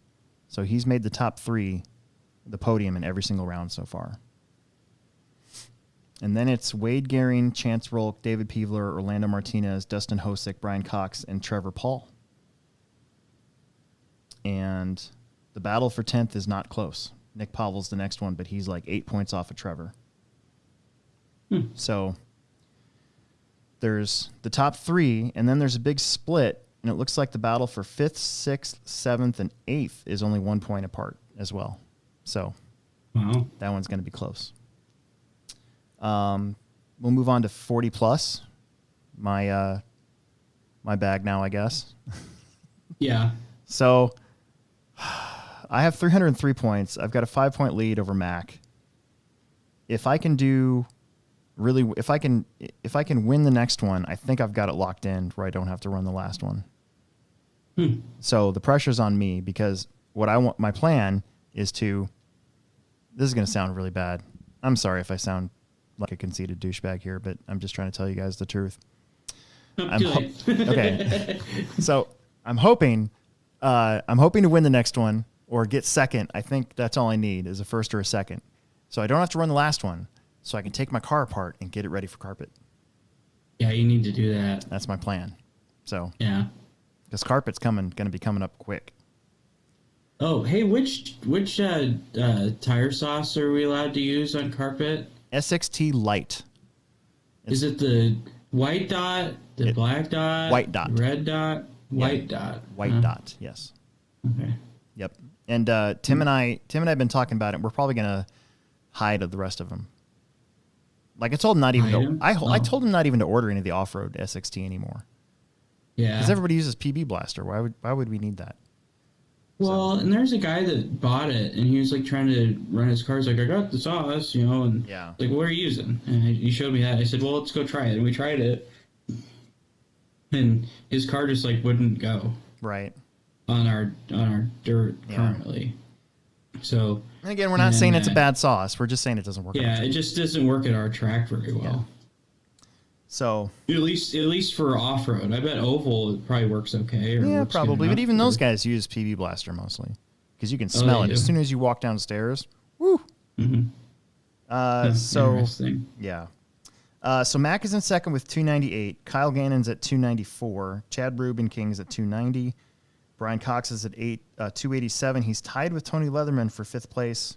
[SPEAKER 1] So he's made the top 3, the podium in every single round so far. And then it's Wade Gehring, Chance Rolk, David Peevler, Orlando Martinez, Dustin Hosick, Brian Cox, and Trevor Paul. And the battle for 10th is not close. Nick Pavel's the next one, but he's like 8 points off of Trevor. So there's the top 3, and then there's a big split, and it looks like the battle for 5th, 6th, 7th, and 8th is only 1 point apart as well. So that one's going to be close. We'll move on to 40 plus. My bag now, I guess.
[SPEAKER 2] Yeah.
[SPEAKER 1] So I have 303 points. I've got a 5 point lead over Mac. If I can win the next one, I think I've got it locked in where I don't have to run the last one. So the pressure's on me because my plan is to, this is going to sound really bad. I'm sorry if I sound like a conceited douchebag here, but I'm just trying to tell you guys the truth. Okay. So I'm hoping to win the next one or get second. I think that's all I need is a first or a second. So I don't have to run the last one. So I can take my car apart and get it ready for carpet.
[SPEAKER 2] Yeah, you need to do that.
[SPEAKER 1] That's my plan. So
[SPEAKER 2] yeah,
[SPEAKER 1] because carpet's going to be coming up quick.
[SPEAKER 2] Oh, hey, which tire sauce are we allowed to use on carpet?
[SPEAKER 1] SXT Light.
[SPEAKER 2] Is it the white dot, the black dot,
[SPEAKER 1] white dot,
[SPEAKER 2] red dot, white dot,
[SPEAKER 1] white dot? Yes.
[SPEAKER 2] Okay.
[SPEAKER 1] Yep. And Tim and I have been talking about it. We're probably gonna hide of the rest of them. Like I told him not even to, I told him not even to order any of the off-road SXT anymore.
[SPEAKER 2] Yeah.
[SPEAKER 1] Because everybody uses PB Blaster. Why would we need that?
[SPEAKER 2] Well, and there's a guy that bought it, and he was like trying to run his car. He's like, I got the sauce, and like, what are you using? And he showed me that. I said, well, let's go try it. And we tried it, and his car just like wouldn't go
[SPEAKER 1] right
[SPEAKER 2] on our dirt currently. So
[SPEAKER 1] and again, we're not saying it's a bad sauce. We're just saying it doesn't work.
[SPEAKER 2] Yeah, it just doesn't work at our track very well. Yeah.
[SPEAKER 1] So
[SPEAKER 2] at least for off road, I bet oval it probably works okay.
[SPEAKER 1] Yeah, probably. But even those guys use PB Blaster mostly because you can smell it as soon as you walk downstairs. Woo. Mm-hmm. So yeah. So Mac is in second with 298. Kyle Gannon's at 294. Chad Rubin King's at 290. Brian Cox is at 287. He's tied with Tony Leatherman for fifth place.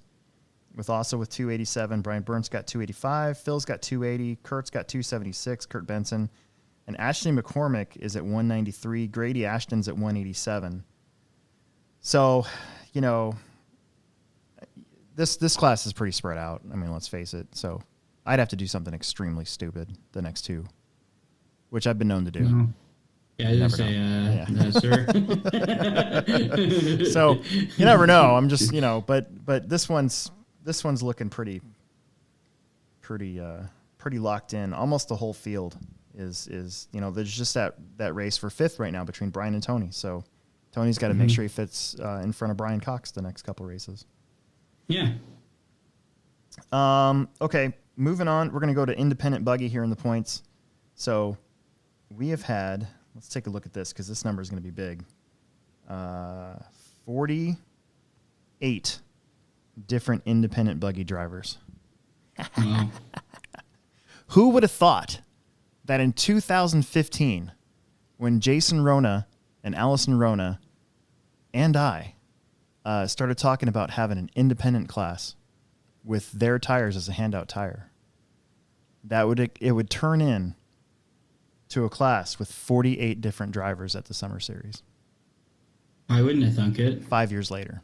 [SPEAKER 1] With 287. Brian Burns got 285. Phil's got 280. Kurt's got 276. Kurt Benson. And Ashley McCormick is at 193. Grady Ashton's at 187. So, this class is pretty spread out. I mean, let's face it. So I'd have to do something extremely stupid the next two, which I've been known to do.
[SPEAKER 2] Mm-hmm. Yeah, I didn't say, no, sir.
[SPEAKER 1] So you never know. I'm just, but this one's looking pretty locked in. Almost the whole field is there's just that race for fifth right now between Brian and Tony. So Tony's got to make sure he fits in front of Brian Cox the next couple races.
[SPEAKER 2] Yeah.
[SPEAKER 1] Okay, moving on. We're going to go to independent buggy here in the points. So we have had, let's take a look at this because this number is going to be big. 48 different independent buggy drivers.
[SPEAKER 2] Wow.
[SPEAKER 1] Who would have thought that in 2015, when Jason Rona and Allison Rona and I started talking about having an independent class with their tires as a handout tire, it would turn in to a class with 48 different drivers at the Summer Series.
[SPEAKER 2] I wouldn't have thunk it.
[SPEAKER 1] 5 years later.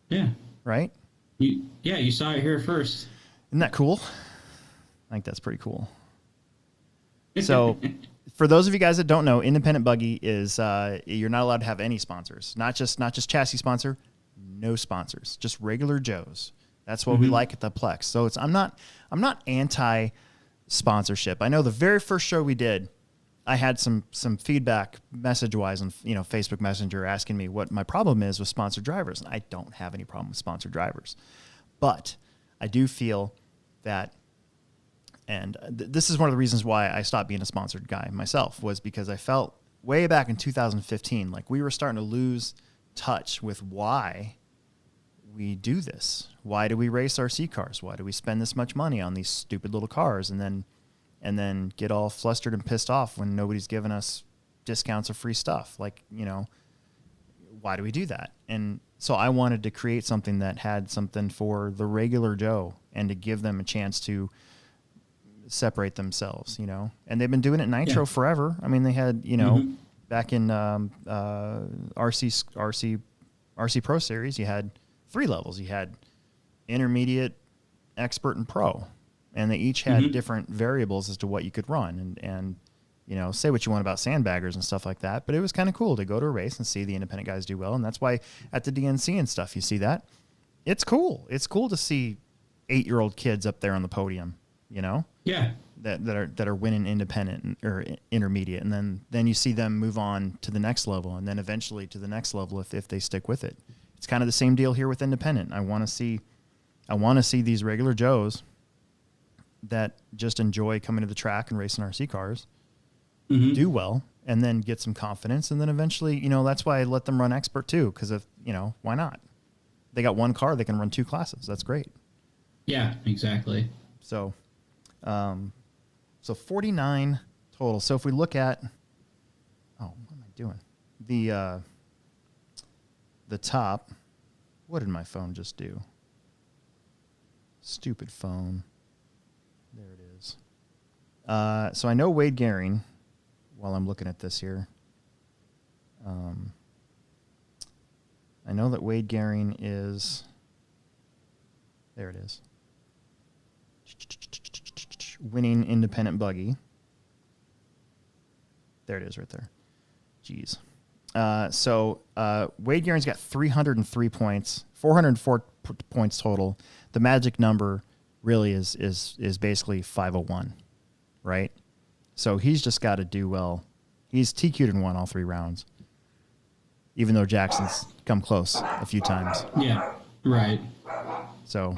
[SPEAKER 2] Yeah.
[SPEAKER 1] Right?
[SPEAKER 2] You saw it here first.
[SPEAKER 1] Isn't that cool? I think that's pretty cool. So for those of you guys that don't know, independent buggy is you're not allowed to have any sponsors. Not just chassis sponsor, no sponsors, just regular Joes. That's what we like at the Plex. So I'm not anti sponsorship. I know the very first show we did, I had some feedback message wise on Facebook Messenger asking me what my problem is with sponsored drivers. And I don't have any problem with sponsored drivers, but I do feel that, and this is one of the reasons why I stopped being a sponsored guy myself, was because I felt way back in 2015 like we were starting to lose touch with why we do this. Why do we race RC cars? Why do we spend this much money on these stupid little cars and then get all flustered and pissed off when nobody's giving us discounts or free stuff? Like, why do we do that? And so I wanted to create something that had something for the regular Joe and to give them a chance to separate themselves, and they've been doing it Nitro forever. I mean, they had, back in RC Pro Series, you had 3 levels. You had intermediate, expert, and pro. And they each had different variables as to what you could run. And say what you want about sandbaggers and stuff like that, but it was kind of cool to go to a race and see the independent guys do well. And that's why at the DNC and stuff, you see that. It's cool. It's cool to see 8-year-old kids up there on the podium,
[SPEAKER 2] Yeah.
[SPEAKER 1] that are winning independent or intermediate. And then you see them move on to the next level and then eventually to the next level if they stick with it. It's kind of the same deal here with independent. I want to see these regular Joes that just enjoy coming to the track and racing RC cars do well and then get some confidence. And then eventually, that's why I let them run expert too. Cause if, why not? They got one car, they can run 2 classes. That's great. Yeah,
[SPEAKER 2] exactly.
[SPEAKER 1] So 49 total. So if we look at, what am I doing? The top, what did my phone just do? Stupid phone. There it is. So I know Wade Gehring, while I'm looking at this here. I know that Wade Gehring is, there it is, winning independent buggy. There it is right there. Jeez. So Wade Gehring's got 303 points, 404 points total. The magic number really is basically 501, right? So he's just got to do well. He's TQ'd and won all 3 rounds, even though Jackson's come close a few times.
[SPEAKER 2] Yeah, right.
[SPEAKER 1] So,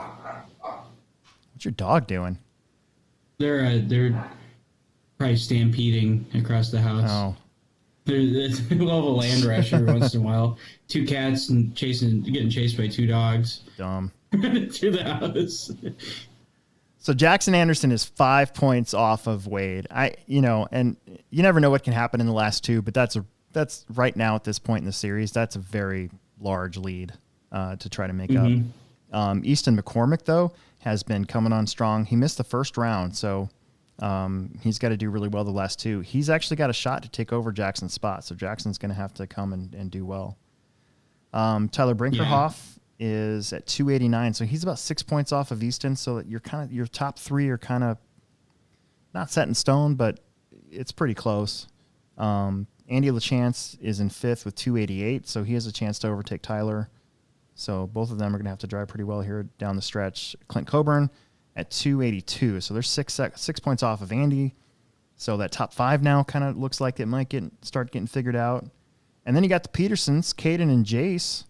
[SPEAKER 1] what's your dog doing?
[SPEAKER 2] They're probably stampeding across the house.
[SPEAKER 1] Oh.
[SPEAKER 2] There's a little land rush every once in a while. 2 cats and getting chased by 2 dogs.
[SPEAKER 1] Dumb.
[SPEAKER 2] Through the house.
[SPEAKER 1] So Jackson Anderson is 5 points off of Wade. And you never know what can happen in the last 2, but that's right now at this point in the series, that's a very large lead to try to make up. Easton McCormick though has been coming on strong. He missed the first round, so he's got to do really well the last 2. He's actually got a shot to take over Jackson's spot, so Jackson's going to have to come and do well. Tyler Brinkerhoff is at 289, so he's about 6 points off of Easton. So that your top 3 are kind of not set in stone, but it's pretty close. Andy LaChance is in 5th with 288, so he has a chance to overtake Tyler. So both of them are going to have to drive pretty well here down the stretch. Clint Coburn at 282, so they're six points off of Andy. So that top 5 now kind of looks like it might start getting figured out. And then you got the Petersons, Caden and Jace.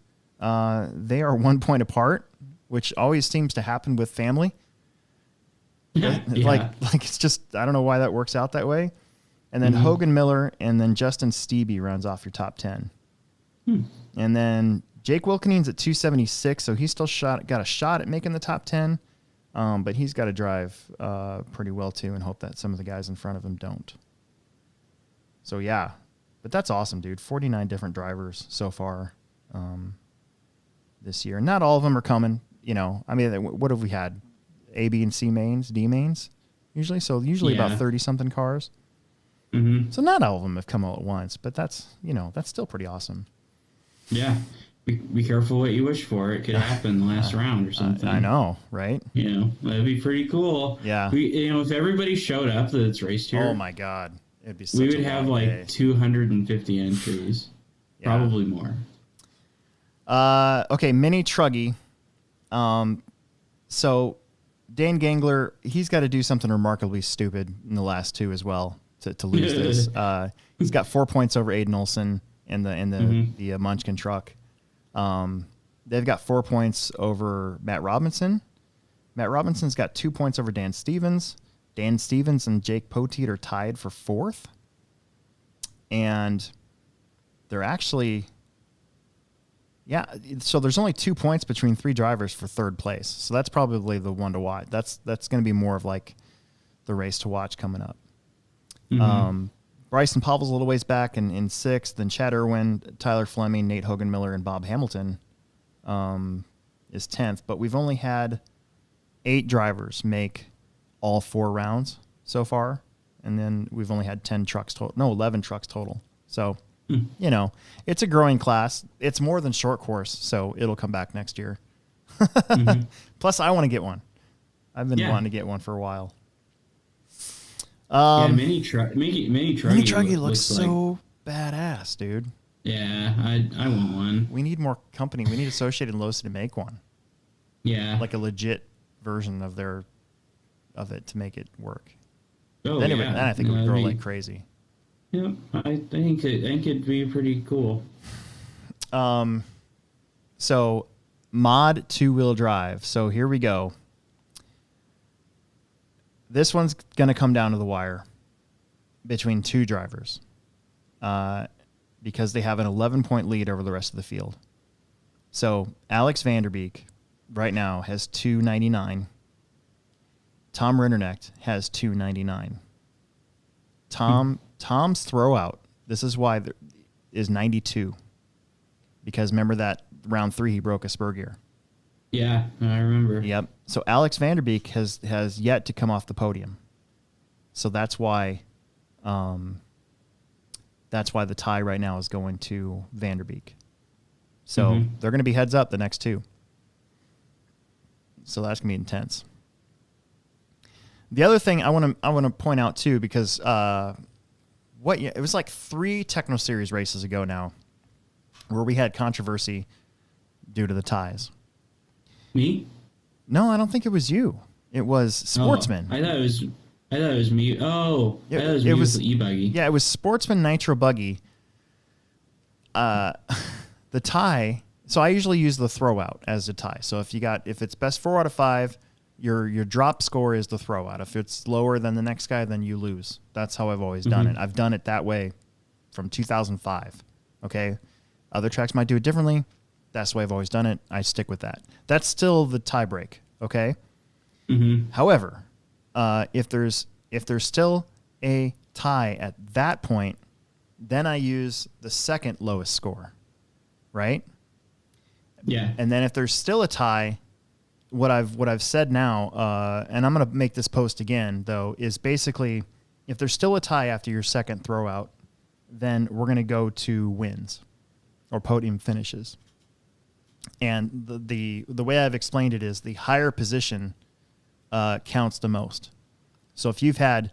[SPEAKER 1] They are 1 point apart, which always seems to happen with family.
[SPEAKER 2] Yeah.
[SPEAKER 1] Like it's just, I don't know why that works out that way. And then Hogan Miller and then Justin Stevie rounds off your top 10. And then Jake Wilkening's at 276, so he's still got a shot at making the top 10. But he's got to drive pretty well too, and hope that some of the guys in front of him don't. So yeah, but that's awesome, dude. 49 different drivers so far this year. Not all of them are coming. You know, I mean, what have we had? A, B, and C mains, D mains, usually. So usually about 30 something cars. So not all of them have come all at once, but that's still pretty awesome.
[SPEAKER 2] Yeah. Be careful what you wish for. It could happen the last round or something.
[SPEAKER 1] I know, right?
[SPEAKER 2] You know, that'd be pretty cool.
[SPEAKER 1] Yeah.
[SPEAKER 2] If everybody showed up that's raced here.
[SPEAKER 1] Oh my God. It'd be such
[SPEAKER 2] we would have like day. 250 entries. Yeah. Probably more.
[SPEAKER 1] Okay, Mini Truggy. So Dan Gangler, he's got to do something remarkably stupid in the last 2 as well to lose this. He's got 4 points over Aiden Olson in the Munchkin truck. They've got 4 points over Matt Robinson. Matt Robinson's got 2 points over Dan Stevens. Dan Stevens and Jake Poteet are tied for 4th. And they're actually, so there's only 2 points between 3 drivers for 3rd place. So that's probably the one to watch. That's going to be more of like the race to watch coming up. Bryson Pavel's a little ways back in 6th. Then Chad Irwin, Tyler Fleming, Nate Hogan Miller, and Bob Hamilton is 10th. But we've only had 8 drivers make all 4 rounds so far. And then we've only had 11 trucks total. So, it's a growing class. It's more than short course, so it'll come back next year. Plus, I want to get one. I've been wanting to get one for a while.
[SPEAKER 2] Mini Truggy
[SPEAKER 1] looks so badass, dude.
[SPEAKER 2] Yeah, I want one.
[SPEAKER 1] We need more company. We need Associated Losa to make one.
[SPEAKER 2] Yeah,
[SPEAKER 1] like a legit version of it to make it work.
[SPEAKER 2] Oh,
[SPEAKER 1] then I think it would grow like crazy.
[SPEAKER 2] Yeah, I think it'd be pretty cool.
[SPEAKER 1] So mod 2-wheel drive. So here we go. This one's going to come down to the wire between 2 drivers because they have an 11-point lead over the rest of the field. So Alex Vanderbeek right now has 299. Tom Rinderknecht has 299. Tom's throwout, this is why is 92. Because remember that round 3 he broke a spur gear.
[SPEAKER 2] Yeah, I remember.
[SPEAKER 1] Yep. So Alex Vanderbeek has yet to come off the podium. So that's why the tie right now is going to Vanderbeek. So they're going to be heads up the next 2. So that's going to be intense. The other thing I want to point out too, because it was like 3 Techno Series races ago now, where we had controversy due to the ties.
[SPEAKER 2] Me?
[SPEAKER 1] No, I don't think it was you. It was Sportsman.
[SPEAKER 2] I thought it was me. Oh, I thought it was the e-buggy.
[SPEAKER 1] Yeah, it was Sportsman Nitro Buggy. The tie. So I usually use the throwout as a tie. So if it's best 4 out of 5, your drop score is the throwout. If it's lower than the next guy, then you lose. That's how I've always done it. I've done it that way from 2005. Okay, other tracks might do it differently. That's the way I've always done it. I stick with that. That's still the tie break. Okay. However, if there's still a tie at that point, then I use the second lowest score, right?
[SPEAKER 2] Yeah.
[SPEAKER 1] And then if there's still a tie, what I've said now, and I'm gonna make this post again though, is basically if there's still a tie after your second throwout, then we're gonna go to wins or podium finishes. And the way I've explained it is the higher position counts the most. So if you've had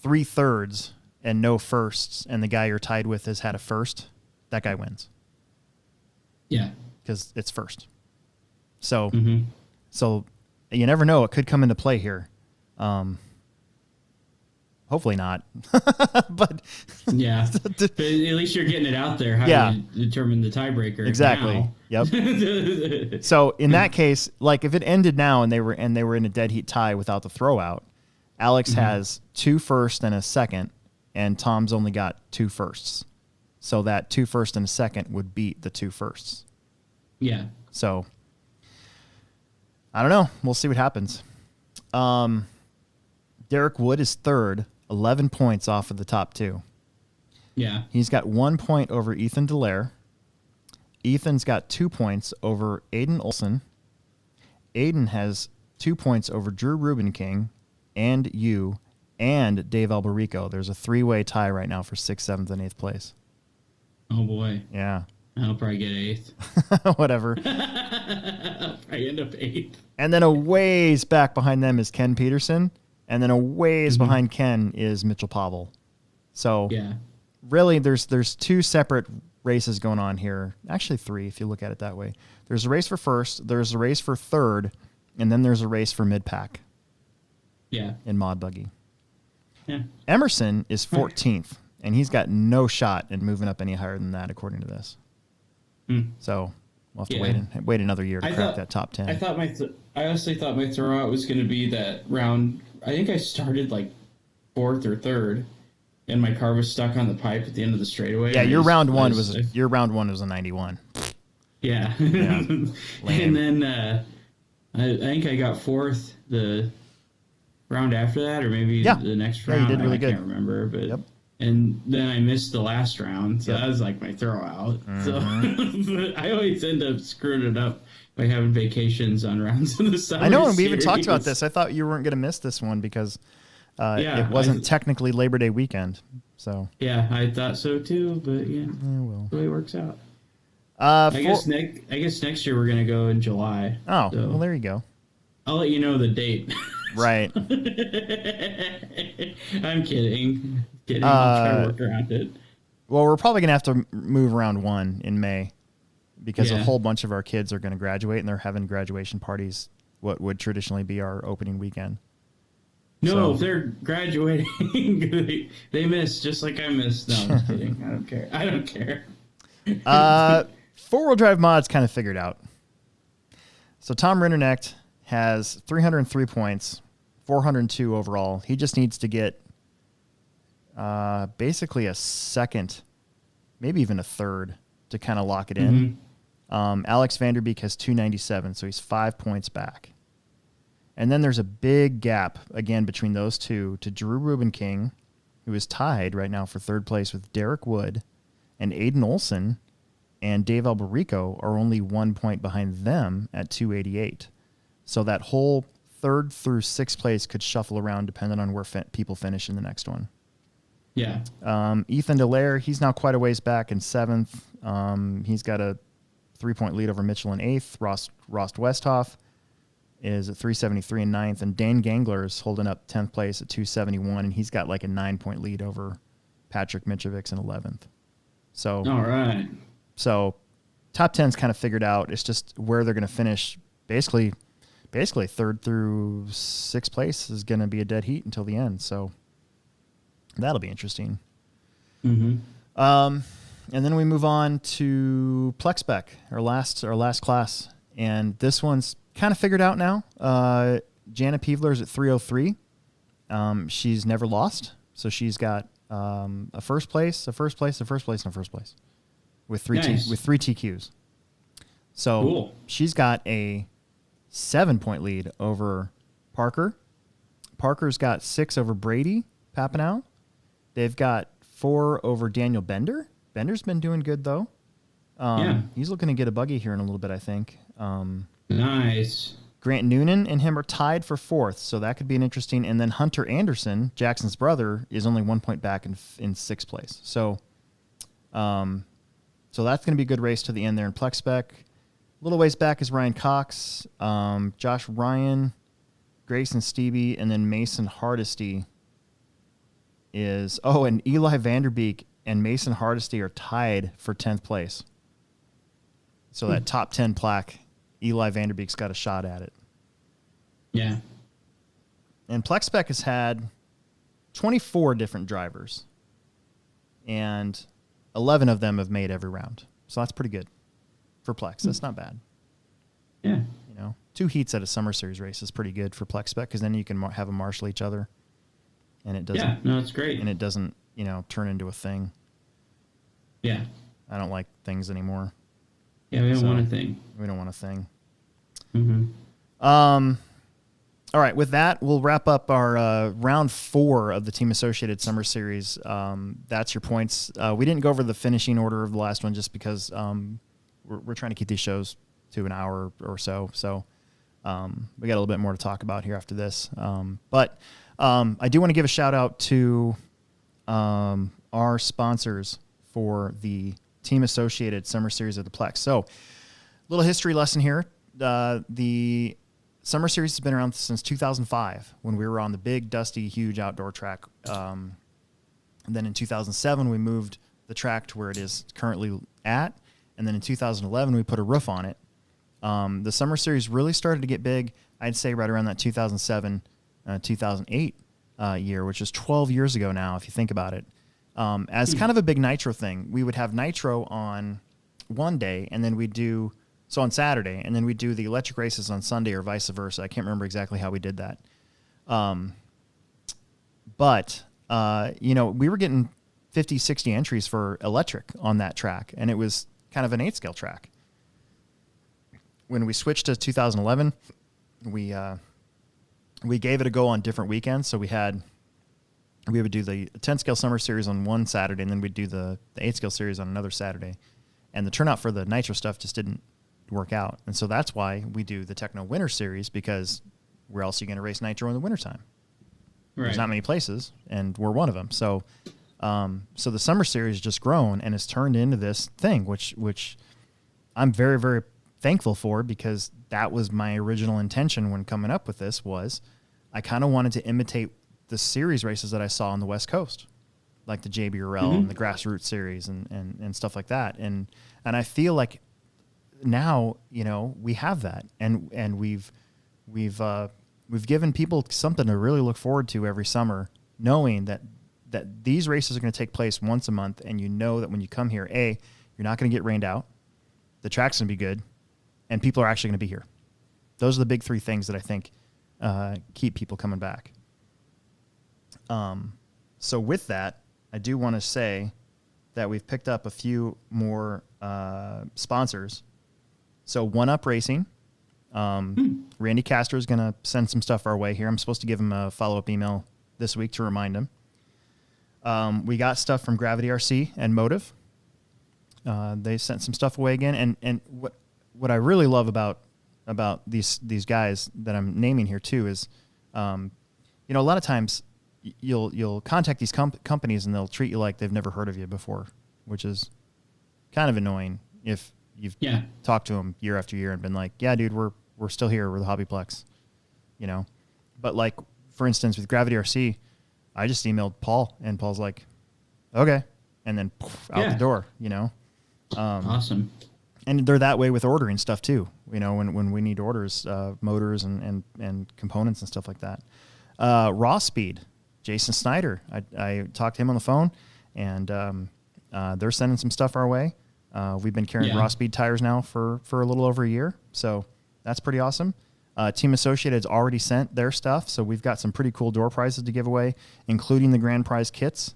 [SPEAKER 1] 3 thirds and no firsts, and the guy you're tied with has had a first, that guy wins.
[SPEAKER 2] Yeah,
[SPEAKER 1] because it's first. So, so you never know; it could come into play here. Hopefully not. But
[SPEAKER 2] Yeah. But at least you're getting it out there. How do you determine the tiebreaker?
[SPEAKER 1] Exactly.
[SPEAKER 2] Now?
[SPEAKER 1] Yep. So in that case, like if it ended now and they were in a dead heat tie without the throwout, Alex has 2 firsts and a second, and Tom's only got 2 firsts. So that 2 firsts and a second would beat the 2 firsts.
[SPEAKER 2] Yeah.
[SPEAKER 1] So I don't know. We'll see what happens. Derek Wood is third, 11 points off of the top 2.
[SPEAKER 2] Yeah.
[SPEAKER 1] He's got 1 point over Ethan Delaire. Ethan's got 2 points over Aiden Olson. Aiden has 2 points over Drew Rubin King and you and Dave Albarico. There's a 3-way tie right now for 6th, 7th, and 8th place.
[SPEAKER 2] Oh, boy.
[SPEAKER 1] Yeah.
[SPEAKER 2] I'll probably get 8th.
[SPEAKER 1] Whatever.
[SPEAKER 2] I'll probably end up 8th.
[SPEAKER 1] And then a ways back behind them is Ken Peterson. And then a ways behind Ken is Mitchell Pavel. So really there's 2 separate races going on here. Actually 3 if you look at it that way. There's a race for first, there's a race for third, and then there's a race for mid-pack.
[SPEAKER 2] Yeah.
[SPEAKER 1] In Mod Buggy.
[SPEAKER 2] Yeah.
[SPEAKER 1] Emerson is 14th, and he's got no shot in moving up any higher than that according to this. So we'll have to wait another year to crack that top 10.
[SPEAKER 2] I honestly thought my throwout was going to be that round. I think I started like 4th or 3rd, and my car was stuck on the pipe at the end of the straightaway.
[SPEAKER 1] Yeah, your round one was a 91.
[SPEAKER 2] Yeah. And then I think I got 4th the round after that, or maybe the next round.
[SPEAKER 1] Yeah, you did really good.
[SPEAKER 2] I can't remember, but and then I missed the last round, so that was like my throwout. So I always end up screwing it up by having vacations on rounds in the summer.
[SPEAKER 1] I know, and we even talked about this. I thought you weren't going to miss this one because it wasn't technically Labor Day weekend. So
[SPEAKER 2] yeah, I thought so too, but the way it works out. I guess next year we're going to go in July.
[SPEAKER 1] Oh, so well, there you go.
[SPEAKER 2] I'll let you know the date.
[SPEAKER 1] Right.
[SPEAKER 2] I'm kidding. I'll try to work around it.
[SPEAKER 1] Well, we're probably going to have to move around 1 in May because a whole bunch of our kids are going to graduate, and they're having graduation parties, what would traditionally be our opening weekend.
[SPEAKER 2] No, if they're graduating, they miss just like I missed. No, I'm just kidding. I don't care.
[SPEAKER 1] 4-wheel drive mods kind of figured out. So Tom Rinderknecht has 303 points, 402 overall. He just needs to get basically a second, maybe even a third to kind of lock it in. Alex Vanderbeek has 297, so he's 5 points back. And then there's a big gap, again, between those two to Drew Rubin King, who is tied right now for 3rd place with Derek Wood, and Aiden Olson and Dave Albarico are only 1 point behind them at 288. So that whole 3rd through 6th place could shuffle around depending on where people finish in the next one.
[SPEAKER 2] Yeah.
[SPEAKER 1] Ethan Delaire, he's now quite a ways back in 7th. He's got a 3-point lead over Mitchell in 8th. Ross Westhoff is at 373 in 9th. And Dan Gangler is holding up 10th place at 271, and he's got like a 9-point lead over Patrick Mitrovic in 11th. So,
[SPEAKER 2] all right.
[SPEAKER 1] So top 10's kind of figured out. It's just where they're going to finish. Basically 3rd through 6th place is going to be a dead heat until the end. So that'll be interesting. And then we move on to Plexspec, our last class. And this one's kind of figured out now. Jana Peevler's at 303. She's never lost. So she's got a first place, and a first place with three TQs. So cool. She's got a 7-point lead over Parker. Parker's got 6 over Brady Papineau. They've got 4 over Daniel Bender. Bender's been doing good, though. He's looking to get a buggy here in a little bit, I think.
[SPEAKER 2] Nice.
[SPEAKER 1] Grant Noonan and him are tied for 4th, so that could be an interesting. And then Hunter Anderson, Jackson's brother, is only 1 point back in 6th place. So that's going to be a good race to the end there in Plexspec. A little ways back is Ryan Cox, Josh Ryan, Grayson Stevie, and then Mason Hardesty is... Oh, and Eli Vanderbeek and Mason Hardesty are tied for 10th place. So that top 10 plaque, Eli Vanderbeek's got a shot at it.
[SPEAKER 2] Yeah.
[SPEAKER 1] And Plexspec has had 24 different drivers, and 11 of them have made every round. So that's pretty good for Plex. That's not bad.
[SPEAKER 2] Yeah.
[SPEAKER 1] 2 heats at a Summer Series race is pretty good for Plex Spec, because then you can have them marshal each other, and it doesn't.
[SPEAKER 2] Yeah, no, it's great.
[SPEAKER 1] And it doesn't, turn into a thing.
[SPEAKER 2] Yeah.
[SPEAKER 1] I don't like things anymore.
[SPEAKER 2] Yeah, we don't want a thing.
[SPEAKER 1] We don't want a thing.
[SPEAKER 2] Mm-hmm.
[SPEAKER 1] All right, with that, we'll wrap up our round 4 of the Team Associated Summer Series. That's your points. We didn't go over the finishing order of the last one just because we're trying to keep these shows to an hour or so. So we got a little bit more to talk about here after this. But I do want to give a shout out to our sponsors for the Team Associated Summer Series of the Plex. So, little history lesson here. The Summer Series has been around since 2005, when we were on the big, dusty, huge outdoor track. And then in 2007, we moved the track to where it is currently at. And then in 2011, we put a roof on it. The Summer Series really started to get big, I'd say, right around that 2007, 2008 year, which is 12 years ago now, if you think about it. As kind of a big nitro thing. We would have nitro on one day, and then on Saturday, and then we'd do the electric races on Sunday, or vice versa. I can't remember exactly how we did that. But we were getting 50, 60 entries for electric on that track, and it was kind of an 8-scale track. When we switched to 2011, we gave it a go on different weekends. So we would do the 10-scale Summer Series on one Saturday, and then we'd do the 8-scale Series on another Saturday. And the turnout for the nitro stuff just didn't work out. And so that's why we do the Techno Winter Series, because where else are you going to race nitro in the wintertime? Right. There's not many places, and we're one of them. So the Summer Series has just grown and has turned into this thing, which I'm very, very thankful for, because that was my original intention when coming up with this. Was I kind of wanted to imitate the series races that I saw on the West Coast, like the JBRL and the Grassroots Series and stuff like that. And I feel like now, we have that, and we've given people something to really look forward to every summer, knowing that these races are going to take place once a month, and that when you come here, you're not going to get rained out, the track's going to be good, and people are actually going to be here. Those are the big 3 things that I think keep people coming back. So with that, I do want to say that we've picked up a few more sponsors. So One Up Racing, Randy Castro is going to send some stuff our way here. I'm supposed to give him a follow-up email this week to remind him. We got stuff from Gravity RC and Motive. They sent some stuff away again. And what I really love about these guys that I'm naming here too is, a lot of times you'll contact these companies and they'll treat you like they've never heard of you before, which is kind of annoying if you've talked to them year after year and been like, yeah, dude, we're still here. We're the HobbyPlex, But like, for instance, with Gravity RC, I just emailed Paul, and Paul's like, okay, and then out the door,
[SPEAKER 2] Awesome.
[SPEAKER 1] And they're that way with ordering stuff too. When we need orders, motors and components and stuff like that. Raw Speed, Jason Snyder. I talked to him on the phone, and they're sending some stuff our way. We've been carrying Raw Speed tires now for a little over a year, so that's pretty awesome. Team Associated's already sent their stuff, so we've got some pretty cool door prizes to give away, including the grand prize kits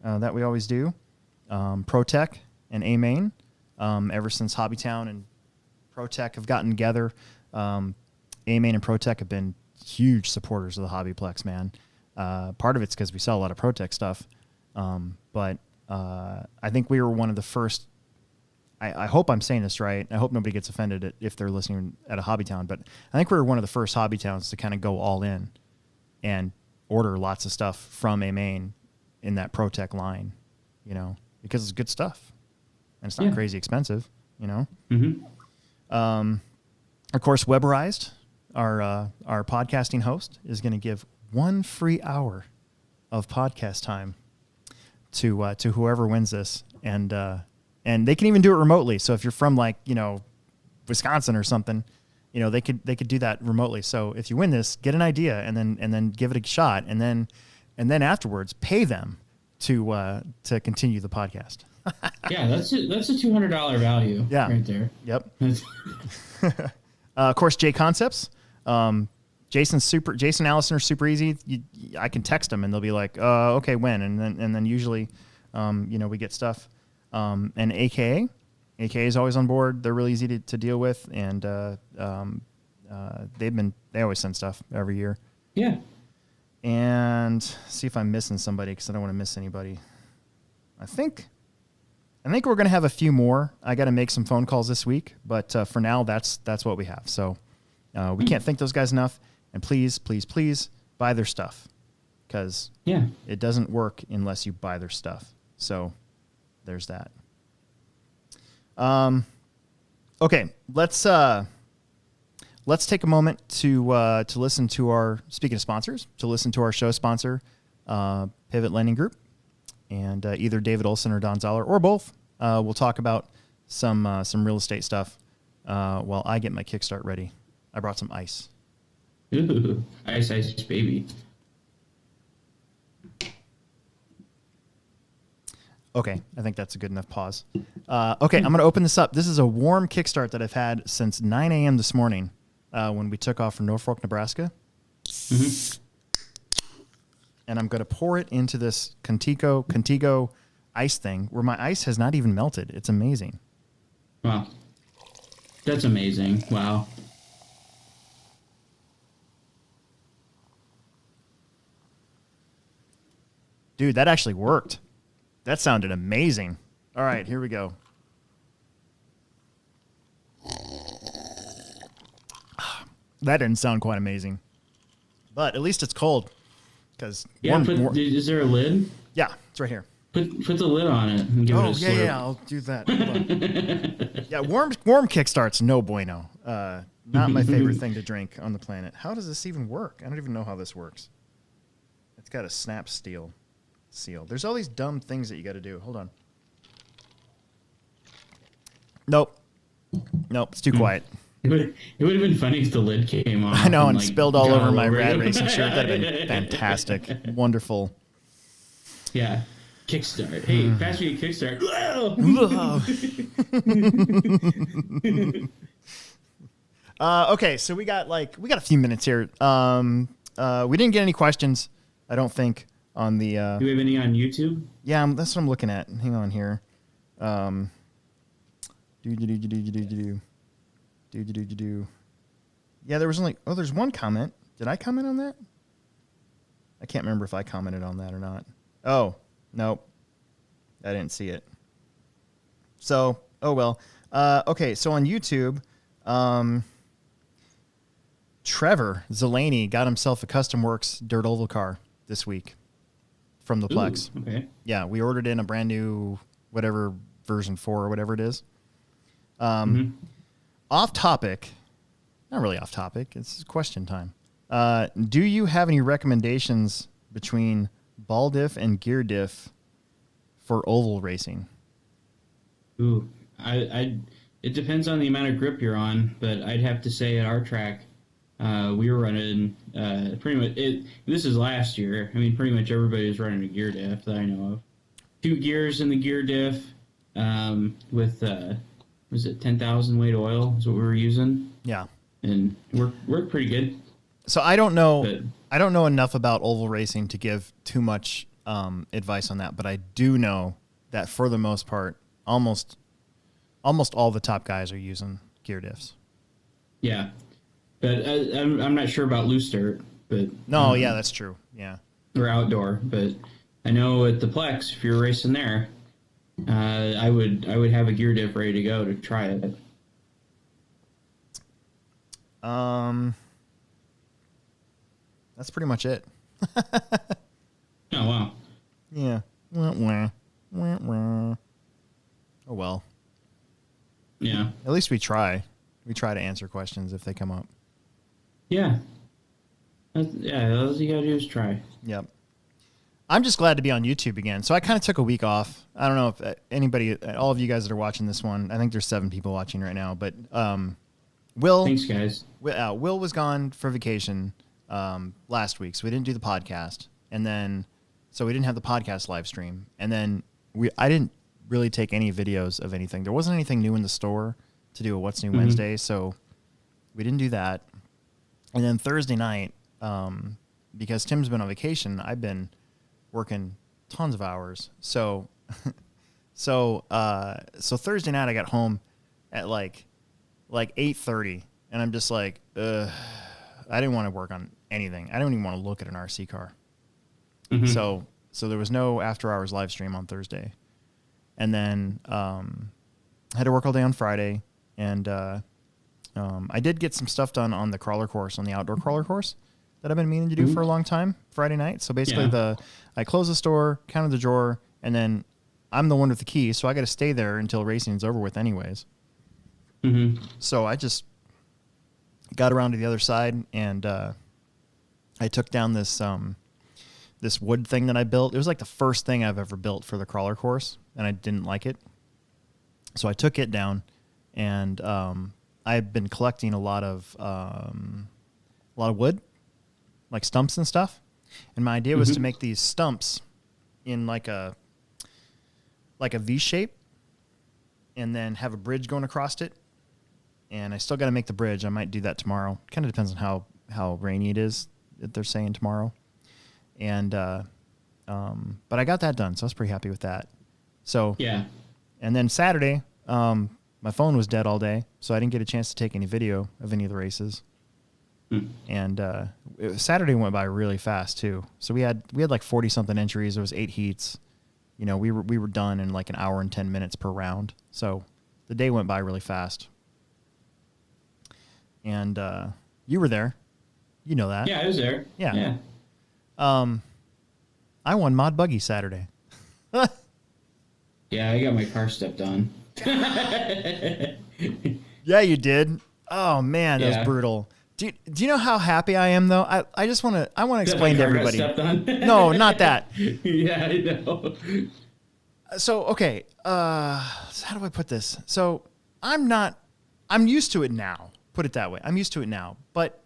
[SPEAKER 1] that we always do. ProTech and A-Main, ever since Hobbytown and ProTech have gotten together, A-Main and ProTech have been huge supporters of the HobbyPlex, man. Part of it's because we sell a lot of ProTech stuff, but I think we were one of the first. I hope I'm saying this right. I hope nobody gets offended if they're listening at a Hobbytown, but I think we were one of the first Hobbytowns to kind of go all in and order lots of stuff from A-Main in that ProTech line, because it's good stuff and it's not crazy expensive, Mm-hmm. Of course, Weberized, our podcasting host, is going to give 1 free hour of podcast time to whoever wins this, and they can even do it remotely. So if you're from Wisconsin or something, they could do that remotely. So if you win this, get an idea and then give it a shot, and then and then afterwards pay them to continue the podcast.
[SPEAKER 2] Yeah, that's a $200 value.
[SPEAKER 1] Yeah.
[SPEAKER 2] Right there.
[SPEAKER 1] Yep. Of course, J Concepts. Jason Allison are super easy. I can text them and they'll be like, okay, when? And then usually, we get stuff. And AKA is always on board. They're really easy to deal with. And they always send stuff every year.
[SPEAKER 2] Yeah.
[SPEAKER 1] And see if I'm missing somebody because I don't want to miss anybody. I think we're going to have a few more. I got to make some phone calls this week, but for now, that's what we have. So we can't thank those guys enough. And please, please, please buy their stuff because it doesn't work unless you buy their stuff. So there's that. Okay, let's take a moment to listen to our, speaking of sponsors, to listen to our show sponsor, Pivot Lending Group, and either David Olson or Don Zoller or both. We'll talk about some real estate stuff while I get my Kickstart ready. I brought some ice.
[SPEAKER 2] Ooh, ice, baby.
[SPEAKER 1] Okay, I think that's a good enough pause. Okay, I'm going to open this up. This is a warm Kickstart that I've had since 9 a.m. this morning when we took off from Norfolk, Nebraska. Mm-hmm. And I'm going to pour it into this Contigo ice thing where my ice has not even melted. It's amazing.
[SPEAKER 2] Wow. That's amazing. Wow.
[SPEAKER 1] Dude, that actually worked. That sounded amazing. All right, here we go. That didn't sound quite amazing. But at least it's cold. Is
[SPEAKER 2] there a lid?
[SPEAKER 1] Yeah, it's right here.
[SPEAKER 2] Put the lid on it and give it a slurp.
[SPEAKER 1] Yeah, I'll do that. Hold on. Yeah, warm Kickstarts, no bueno. Not my favorite thing to drink on the planet. How does this even work? I don't even know how this works. It's got a snap seal. There's all these dumb things that you got to do. Hold on. Nope, it's too quiet.
[SPEAKER 2] It would have been funny if the lid came off.
[SPEAKER 1] I know, and spilled all over my Rad Racing shirt. That'd have been fantastic. Wonderful.
[SPEAKER 2] Yeah. Kickstart. Hey, fast food Kickstart.
[SPEAKER 1] Okay, so we got a few minutes here. We didn't get any questions, I don't think, on the.
[SPEAKER 2] Do we have any on YouTube?
[SPEAKER 1] Yeah, that's what I'm looking at. Hang on here. Yeah, there was only. Oh, there's one comment. Did I comment on that? I can't remember if I commented on that or not. Oh, nope. I didn't see it. So, oh well. Okay, so on YouTube, Trevor Zelani got himself a Custom Works Dirt Oval car this week from the Plex.
[SPEAKER 2] Ooh, okay.
[SPEAKER 1] Yeah, we ordered in a brand new whatever version 4 or whatever it is. Off topic. Not really off topic. It's question time. Do you have any recommendations between ball diff and gear diff for oval racing?
[SPEAKER 2] Ooh, it depends on the amount of grip you're on, but I'd have to say at our track, we were running pretty much. This is last year. I mean, pretty much everybody was running a gear diff that I know of. 2 gears in the gear diff with was it 10,000 weight oil is what we were using.
[SPEAKER 1] Yeah,
[SPEAKER 2] and worked pretty good.
[SPEAKER 1] So I don't know enough about oval racing to give too much advice on that, but I do know that for the most part, almost all the top guys are using gear diffs.
[SPEAKER 2] Yeah, but I'm not sure about loose dirt. But
[SPEAKER 1] no, yeah, that's true. Yeah,
[SPEAKER 2] or outdoor, but I know at the Plex, if you're racing there, I would have a gear diff ready to go to try it.
[SPEAKER 1] That's pretty much it.
[SPEAKER 2] Oh, wow.
[SPEAKER 1] Yeah. Oh, well.
[SPEAKER 2] Yeah.
[SPEAKER 1] At least we try. We try to answer questions if they come up.
[SPEAKER 2] Yeah. All you gotta do is try.
[SPEAKER 1] Yep. I'm just glad to be on YouTube again. So I kind of took a week off. I don't know if anybody, all of you guys that are watching this one, I think there's 7 people watching right now, but Will.
[SPEAKER 2] Thanks, guys.
[SPEAKER 1] Will was gone for vacation last week, so we didn't do the podcast. and then so we didn't have the podcast live stream, and then I didn't really take any videos of anything. There wasn't anything new in the store to do a What's New Wednesday, so we didn't do that. And then Thursday night, because Tim's been on vacation, I've been working tons of hours. So Thursday night I got home at like 8:30, and I'm just like, I didn't want to work on anything. I don't even want to look at an RC car. So there was no after hours live stream on Thursday. And then I had to work all day on Friday, and I did get some stuff done on the crawler course, on the outdoor crawler course that I've been meaning to do for a long time, Friday night. So basically I closed the store, counted the drawer, and then I'm the one with the key, so I got to stay there until racing's over with anyways. So I just got around to the other side, and I took down this this wood thing that I built. It was like the first thing I've ever built for the crawler course, and I didn't like it. So I took it down, and I've been collecting a lot of wood, like stumps and stuff. And my idea was to make these stumps in like a V shape, and then have a bridge going across it. And I still got to make the bridge. I might do that tomorrow. Kind of depends on how rainy it is that they're saying tomorrow. And but I got that done, so I was pretty happy with that. So and then Saturday, my phone was dead all day, so I didn't get a chance to take any video of any of the races. And Saturday went by really fast too. So we had like 40 something entries. There was 8 heats. You know, we were done in like an hour and 10 minutes per round. So the day went by really fast. And you were there. You know that.
[SPEAKER 2] Yeah, I was there.
[SPEAKER 1] Yeah. I won Mod Buggy Saturday.
[SPEAKER 2] Yeah, I got my car stepped on.
[SPEAKER 1] Yeah, you did. Oh man, that was brutal. Do you know how happy I am though? I just want to explain to everybody. No, not that.
[SPEAKER 2] Yeah, I know.
[SPEAKER 1] So okay, how do I put this? So I'm used to it now. Put it that way. I'm used to it now. But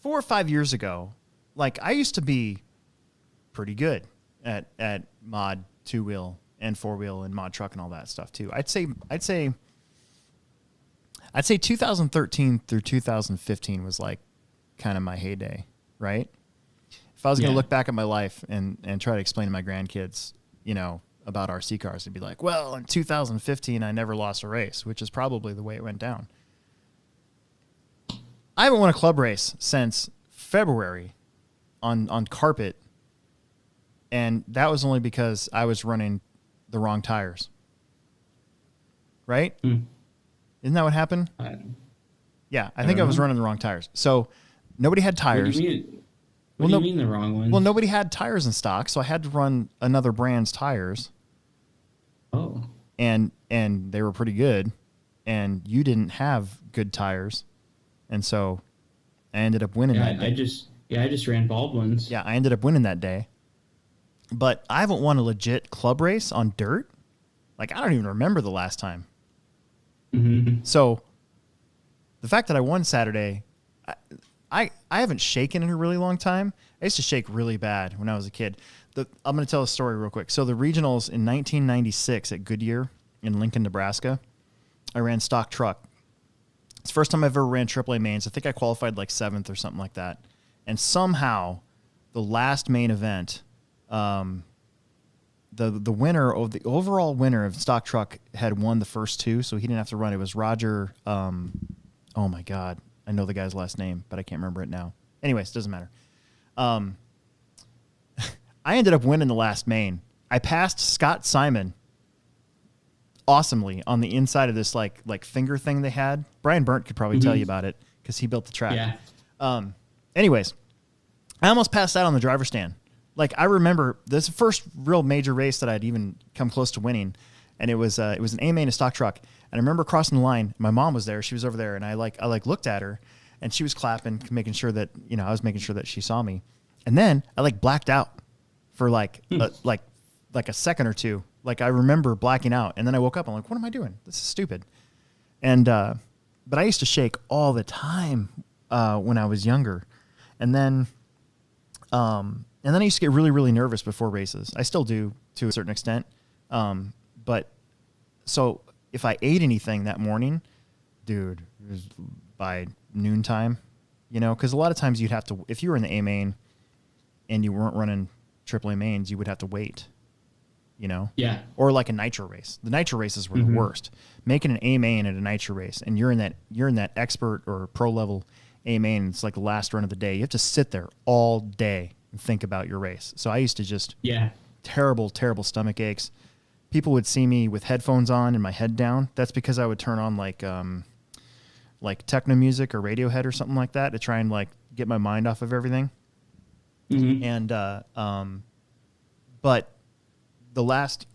[SPEAKER 1] 4 or 5 years ago, like I used to be pretty good at mod 2-wheel and 4-wheel and mod truck and all that stuff too. I'd say 2013 through 2015 was like kind of my heyday, right? If I was going to look back at my life and try to explain to my grandkids, you know, about RC cars, it'd be like, well, in 2015, I never lost a race, which is probably the way it went down. I haven't won a club race since February on carpet, and that was only because I was running the wrong tires. Right? Isn't that what happened? Yeah, I think I was running the wrong tires. So nobody had tires.
[SPEAKER 2] What do you mean the wrong ones?
[SPEAKER 1] Well, nobody had tires in stock, so I had to run another brand's tires.
[SPEAKER 2] Oh.
[SPEAKER 1] And they were pretty good, and you didn't have good tires. And so I ended up winning that day.
[SPEAKER 2] I just ran Baldwin's.
[SPEAKER 1] Yeah, I ended up winning that day. But I haven't won a legit club race on dirt. Like, I don't even remember the last time. So the fact that I won Saturday, I haven't shaken in a really long time. I used to shake really bad when I was a kid. I'm going to tell a story real quick. So the regionals in 1996 at Goodyear in Lincoln, Nebraska, I ran stock truck. It's the first time I've ever ran AAA mains. I think I qualified like 7th or something like that. And somehow the last main event, the winner of the overall winner of stock truck had won the first 2, so he didn't have to run. It was Roger. Oh my God, I know the guy's last name, but I can't remember it now. Anyways, doesn't matter. I ended up winning the last main. I passed Scott Simon awesomely on the inside of this like finger thing they had. Brian Burnt could probably tell you about it because he built the track.
[SPEAKER 2] Yeah.
[SPEAKER 1] Anyways, I almost passed out on the driver's stand. Like, I remember this first real major race that I'd even come close to winning, and it was an A main, a stock truck. And I remember crossing the line. My mom was there; she was over there, and I looked at her, and she was clapping, making sure that I was making sure that she saw me. And then I blacked out for like a second or two. Like, I remember blacking out, and then I woke up. I'm like, "What am I doing? This is stupid." And but I used to shake all the time when I was younger, and then And then I used to get really, really nervous before races. I still do to a certain extent. But so if I ate anything that morning, dude, it was by noontime, because a lot of times you'd have to, if you were in the A main and you weren't running AAA mains, you would have to wait,
[SPEAKER 2] Yeah.
[SPEAKER 1] or like a nitro race. The nitro races were the worst. Making an A main at a nitro race, and you're in that expert or pro level A main. It's like the last run of the day. You have to sit there all day and think about your race. So I used to just terrible, terrible stomach aches. People would see me with headphones on and my head down. That's because I would turn on like techno music or Radiohead or something like that to try and like get my mind off of everything. And but the last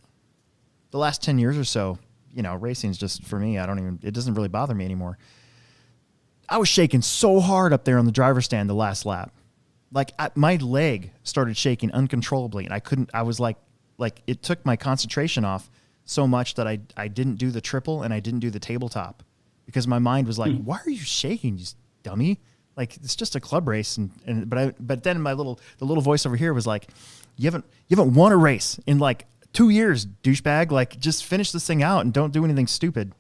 [SPEAKER 1] 10 years or so, racing's just, for me, it doesn't really bother me anymore. I was shaking so hard up there on the driver's stand the last lap. Like my leg started shaking uncontrollably, and I was like it took my concentration off so much that I didn't do the triple and I didn't do the tabletop because my mind was like, why are you shaking, you dummy? Like, it's just a club race. But then the little voice over here was like, you haven't won a race in like 2 years, douchebag. Like, just finish this thing out and don't do anything stupid.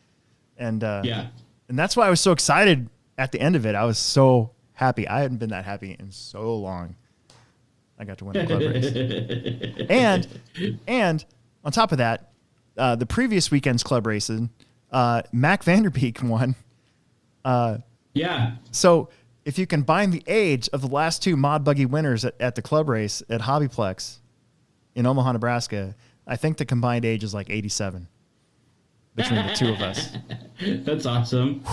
[SPEAKER 1] And and that's why I was so excited at the end of it. I was so happy. I hadn't been that happy in so long. I got to win a club race. And on top of that, the previous weekend's club racing, Mac Vanderbeek won. So if you combine the age of the last two mod buggy winners at the club race at HobbyPlex in Omaha, Nebraska, I think the combined age is like 87 between the two of us.
[SPEAKER 2] That's awesome.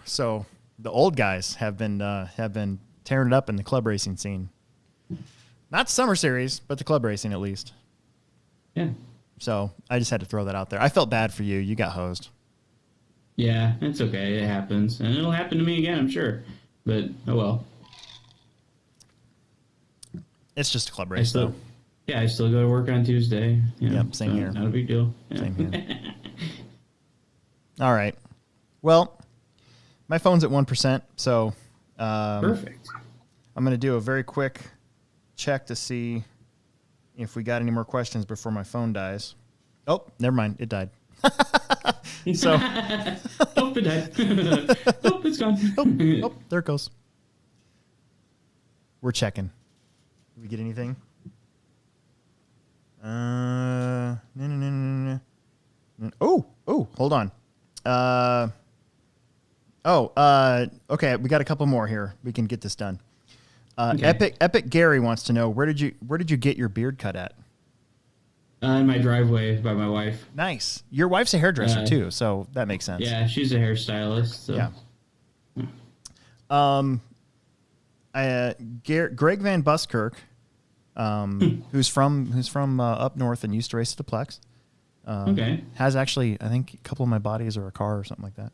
[SPEAKER 1] So the old guys have been tearing it up in the club racing scene. Not summer series, but the club racing at least.
[SPEAKER 2] Yeah.
[SPEAKER 1] So I just had to throw that out there. I felt bad for you. You got hosed.
[SPEAKER 2] Yeah, it's okay. It happens. And it'll happen to me again, I'm sure. But, oh well.
[SPEAKER 1] It's just a club race, though.
[SPEAKER 2] Yeah, I still go to work on Tuesday.
[SPEAKER 1] Yep, same here.
[SPEAKER 2] Not a big deal. Yeah.
[SPEAKER 1] Same here. All right. Well, my phone's at 1%, so...
[SPEAKER 2] Perfect.
[SPEAKER 1] I'm going to do a very quick check to see if we got any more questions before my phone dies. Oh, never mind. It died. So,
[SPEAKER 2] oh, it died. Oh, it's gone.
[SPEAKER 1] Oh, there it goes. We're checking. Did we get anything? No. Oh, hold on. Okay, we got a couple more here. We can get this done. Okay. Epic Gary wants to know, where did you get your beard cut at?
[SPEAKER 2] In my driveway by my wife.
[SPEAKER 1] Nice. Your wife's a hairdresser too, so that makes sense.
[SPEAKER 2] Yeah, she's a hairstylist. So.
[SPEAKER 1] Yeah. Greg Van Buskirk, who's from up north and used to race at the Plex. Has actually, I think, a couple of my bodies or a car or something like that.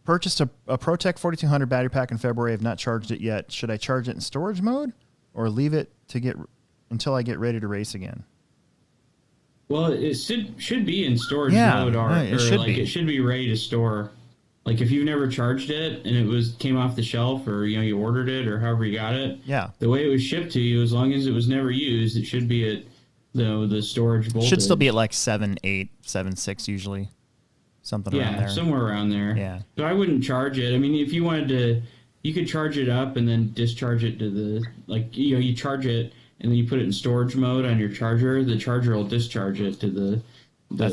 [SPEAKER 1] Purchased a ProTech 4200 battery pack in February. I've not charged it yet. Should I charge it in storage mode or leave it until I get ready to race again?
[SPEAKER 2] Well, it should be in storage mode, or it should be ready to store. Like if you've never charged it and it came off the shelf, or you ordered it, or however you got it.
[SPEAKER 1] Yeah.
[SPEAKER 2] The way it was shipped to you, as long as it was never used, it should be at the storage voltage.
[SPEAKER 1] Should still be at like 7.8, 7.6 usually. Something around there.
[SPEAKER 2] Yeah, somewhere around there.
[SPEAKER 1] Yeah.
[SPEAKER 2] So I wouldn't charge it. I mean, if you wanted to, you could charge it up and then discharge it to you charge it and then you put it in storage mode on your charger. The charger will discharge it to the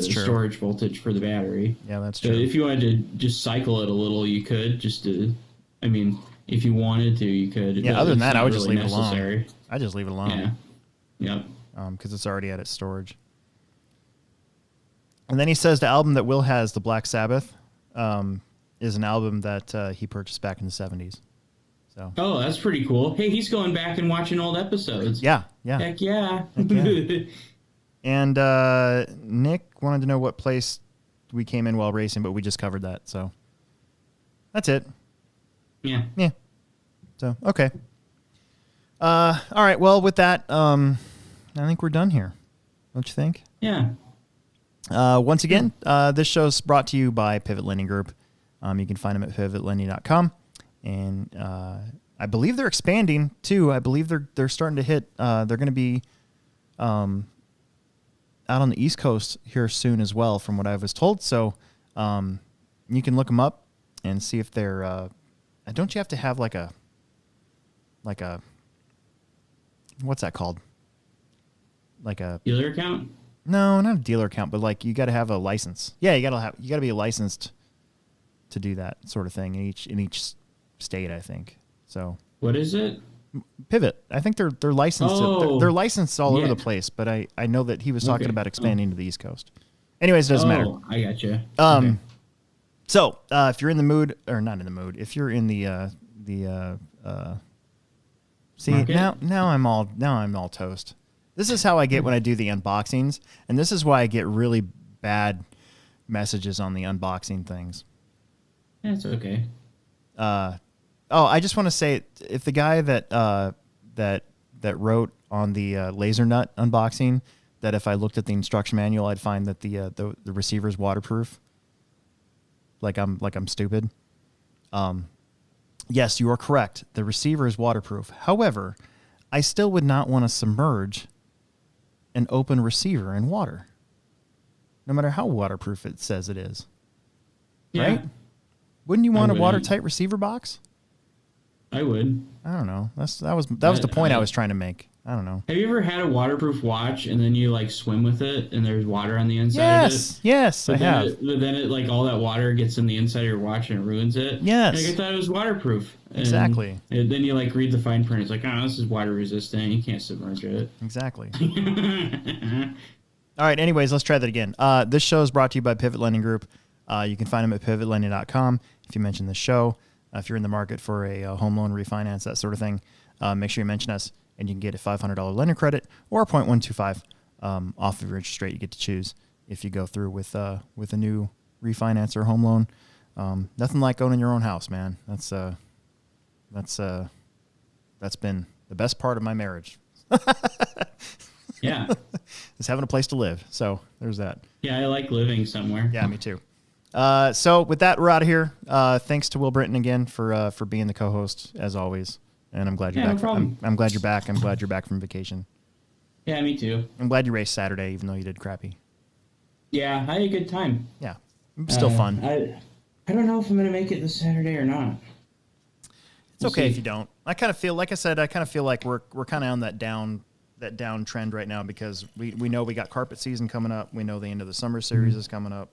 [SPEAKER 2] storage voltage for the battery.
[SPEAKER 1] Yeah, that's true.
[SPEAKER 2] So if you wanted to just cycle it a little, you could if you wanted to, you could.
[SPEAKER 1] Yeah, other than that, I would just leave it alone. I just leave it alone.
[SPEAKER 2] Yeah. Yep.
[SPEAKER 1] Because it's already at its storage. And then he says the album that Will has, the Black Sabbath, is an album that he purchased back in the 70s. So.
[SPEAKER 2] Oh, that's pretty cool. Hey, he's going back and watching old episodes.
[SPEAKER 1] Yeah.
[SPEAKER 2] Heck yeah.
[SPEAKER 1] Heck yeah. And Nick wanted to know what place we came in while racing, but we just covered that. So that's it.
[SPEAKER 2] Yeah.
[SPEAKER 1] So, okay. All right. Well, with that, I think we're done here. Don't you think?
[SPEAKER 2] Yeah.
[SPEAKER 1] Once again, this show's brought to you by Pivot Lending Group. You can find them at pivotlending.com. And I I believe they're expanding too. I believe they're starting to hit. They're going to be out on the East Coast here soon as well, from what I was told. So you can look them up and see if they're. Don't you have to have like a what's that called? Like a
[SPEAKER 2] dealer account?
[SPEAKER 1] No, not a dealer account, but like you got to have a license. Yeah, you got to be licensed to do that sort of thing in each state, I think. So
[SPEAKER 2] what is it?
[SPEAKER 1] Pivot. I think they're licensed.
[SPEAKER 2] Oh.
[SPEAKER 1] They're licensed all over
[SPEAKER 2] Yeah.
[SPEAKER 1] the place, but I know that he was talking
[SPEAKER 2] Okay.
[SPEAKER 1] about expanding to the East Coast. Anyways, it doesn't matter.
[SPEAKER 2] I gotcha.
[SPEAKER 1] Okay. So if you're in the mood, or not in the mood, if you're in the see
[SPEAKER 2] market?
[SPEAKER 1] now I'm all toast. This is how I get when I do the unboxings, and this is why I get really bad messages on the unboxing things.
[SPEAKER 2] That's okay.
[SPEAKER 1] I just want to say, if the guy that wrote on the laser nut unboxing, that if I looked at the instruction manual, I'd find that the receiver is waterproof. Like I'm stupid. Yes, you are correct. The receiver is waterproof. However, I still would not want to submerge an open receiver in water, no matter how waterproof it says it is.
[SPEAKER 2] Yeah,
[SPEAKER 1] right? Wouldn't you want a
[SPEAKER 2] wouldn't.
[SPEAKER 1] watertight receiver box?
[SPEAKER 2] I would.
[SPEAKER 1] I don't know. That was the point I was trying to make. I don't know.
[SPEAKER 2] Have you ever had a waterproof watch and then you like swim with it and there's water on the inside of it?
[SPEAKER 1] Yes, I have.
[SPEAKER 2] But then it like all that water gets in the inside of your watch and it ruins it.
[SPEAKER 1] Yes.
[SPEAKER 2] Like, I thought it was waterproof. And
[SPEAKER 1] Exactly.
[SPEAKER 2] then you like read the fine print. It's like, oh, this is water resistant. You can't submerge it.
[SPEAKER 1] Exactly. All right. Anyways, let's try that again. This show is brought to you by Pivot Lending Group. You can find them at pivotlending.com. If you mention the show, if you're in the market for a home loan refinance, that sort of thing, make sure you mention us, and you can get a $500 lender credit or a 0.125 off of your interest rate. You get to choose if you go through with a new refinance or home loan. Nothing like owning your own house, man. That's been the best part of my marriage.
[SPEAKER 2] Yeah.
[SPEAKER 1] Is having a place to live. So there's that.
[SPEAKER 2] Yeah, I like living somewhere.
[SPEAKER 1] Yeah, me too. So with that, we're out of here. Thanks to Will Britton again for being the co-host as always. And I'm glad you're back.
[SPEAKER 2] No problem.
[SPEAKER 1] I'm glad you're back. I'm glad you're back from vacation.
[SPEAKER 2] Yeah, me too.
[SPEAKER 1] I'm glad you raced Saturday, even though you did crappy.
[SPEAKER 2] Yeah, I had a good time.
[SPEAKER 1] Yeah, still fun.
[SPEAKER 2] I don't know if I'm gonna make it this Saturday or not.
[SPEAKER 1] It's okay if you don't. I kind of feel, like I said, like we're kind of on that down trend right now, because we know we got carpet season coming up. We know the end of the summer series is coming up.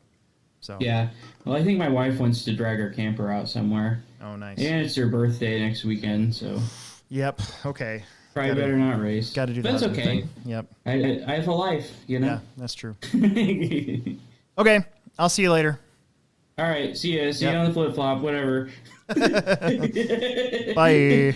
[SPEAKER 1] So
[SPEAKER 2] yeah, well, I think my wife wants to drag her camper out somewhere.
[SPEAKER 1] Oh, nice.
[SPEAKER 2] And it's her birthday next weekend, so
[SPEAKER 1] Yep. Okay.
[SPEAKER 2] probably better not race.
[SPEAKER 1] Got to do that.
[SPEAKER 2] That's okay.
[SPEAKER 1] Thing. Yep.
[SPEAKER 2] I have a life, you know.
[SPEAKER 1] Yeah, that's true. Okay, I'll see you later.
[SPEAKER 2] All right, see you. See
[SPEAKER 1] Yep.
[SPEAKER 2] you on the flip flop. Whatever.
[SPEAKER 1] Bye.